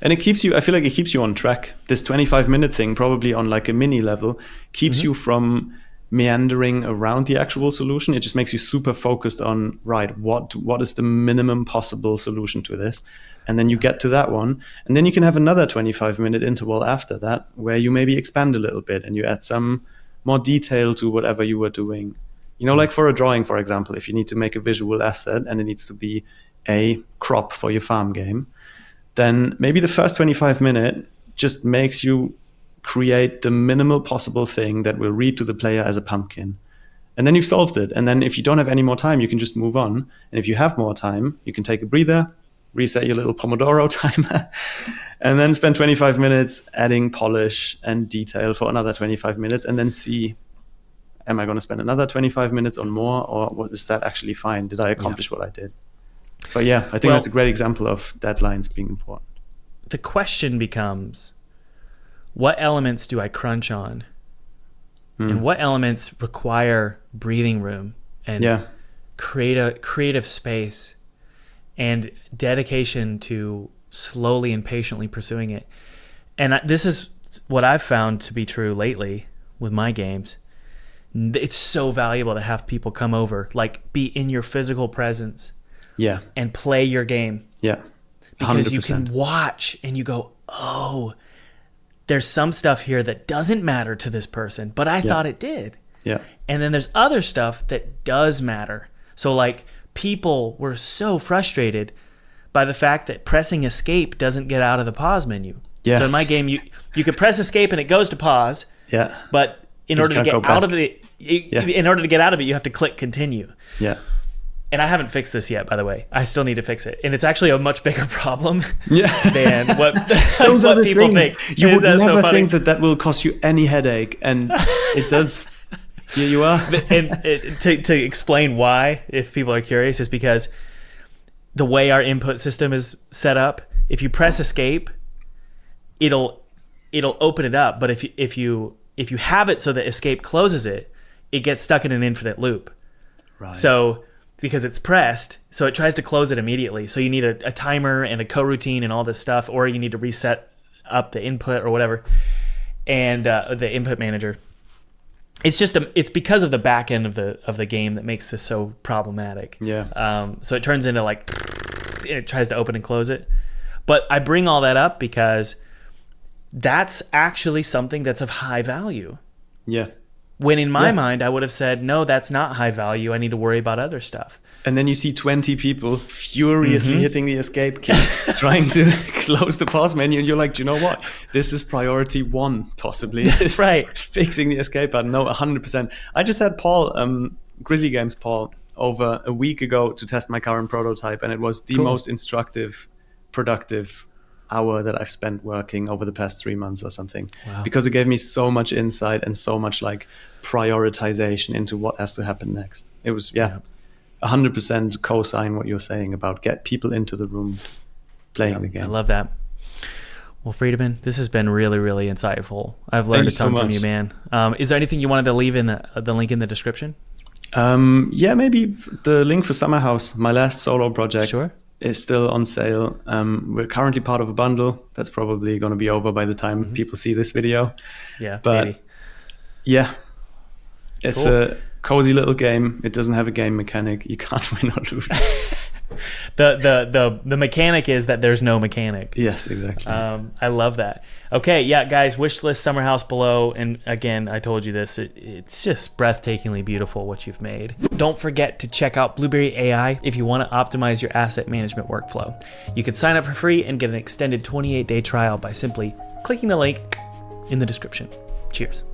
And I feel like it keeps you on track. This 25-minute thing, probably on like a mini level, keeps you from meandering around the actual solution. It just makes you super focused on, right, what is the minimum possible solution to this? And then you get to that one. And then you can have another 25-minute interval after that where you maybe expand a little bit and you add some more detail to whatever you were doing. You know, like for a drawing, for example, if you need to make a visual asset and it needs to be a crop for your farm game, then maybe the first 25-minute just makes you create the minimal possible thing that will read to the player as a pumpkin. And then you've solved it. And then if you don't have any more time, you can just move on. And if you have more time, you can take a breather, reset your little Pomodoro timer, and then spend 25 minutes adding polish and detail for another 25 minutes, and then see, am I going to spend another 25 minutes on more, or what is that actually fine? Did I accomplish what I did? But yeah, I think that's a great example of deadlines being important. The question becomes, what elements do I crunch on? And what elements require breathing room and creative space and dedication to slowly and patiently pursuing it? And this is what I've found to be true lately with my games. It's so valuable to have people come over, like be in your physical presence and play your game. Yeah. 100%. Because you can watch and you go, oh, there's some stuff here that doesn't matter to this person, but I thought it did. Yeah. And then there's other stuff that does matter. So like people were so frustrated by the fact that pressing escape doesn't get out of the pause menu. Yeah. So in my game, you could press escape and it goes to pause. Yeah. But in order to get out of it, you have to click continue. Yeah. And I haven't fixed this yet, by the way. I still need to fix it. And it's actually a much bigger problem than what, those what are the people things. think. You would never think that will cause you any headache. And it does. Here you are. And to explain why, if people are curious, is because the way our input system is set up, if you press escape, it'll open it up. But if you have it so that escape closes it, it gets stuck in an infinite loop. Right. So because it's pressed, so it tries to close it immediately. So you need a timer and a coroutine and all this stuff, or you need to reset up the input or whatever, and the input manager. It's because of the back end of the game that makes this so problematic. Yeah. So it turns into like, it tries to open and close it. But I bring all that up because that's actually something that's of high value. Yeah. When in my mind, I would have said, no, that's not high value. I need to worry about other stuff. And then you see 20 people furiously hitting the escape key, trying to close the pause menu. And you're like, do you know what? This is priority 1, possibly. That's right. Fixing the escape button. No, 100%. I just had Paul, Grizzly Games Paul, over a week ago to test my current prototype. And it was the most instructive, productive hour that I've spent working over the past 3 months or something. Wow. Because it gave me so much insight and so much like prioritization into what has to happen next. It was 100% co-sign what you're saying about get people into the room playing the game. I love that. Well, Friedemann, this has been really, really insightful. I've learned a ton from you, man. Is there anything you wanted to leave in the link in the description? Maybe the link for SUMMERHOUSE, my last solo project. Sure. Is still on sale. We're currently part of a bundle that's probably going to be over by the time people see this video. Yeah, but maybe. Yeah, it's a cozy little game. It doesn't have a game mechanic. You can't win or lose. The mechanic is that there's no mechanic. Yes, exactly. I love that. Okay, yeah, guys, wish list Summer House below. And again, I told you this, it's just breathtakingly beautiful what you've made. Don't forget to check out Blueberry AI if you want to optimize your asset management workflow. You can sign up for free and get an extended 28-day trial by simply clicking the link in the description. Cheers.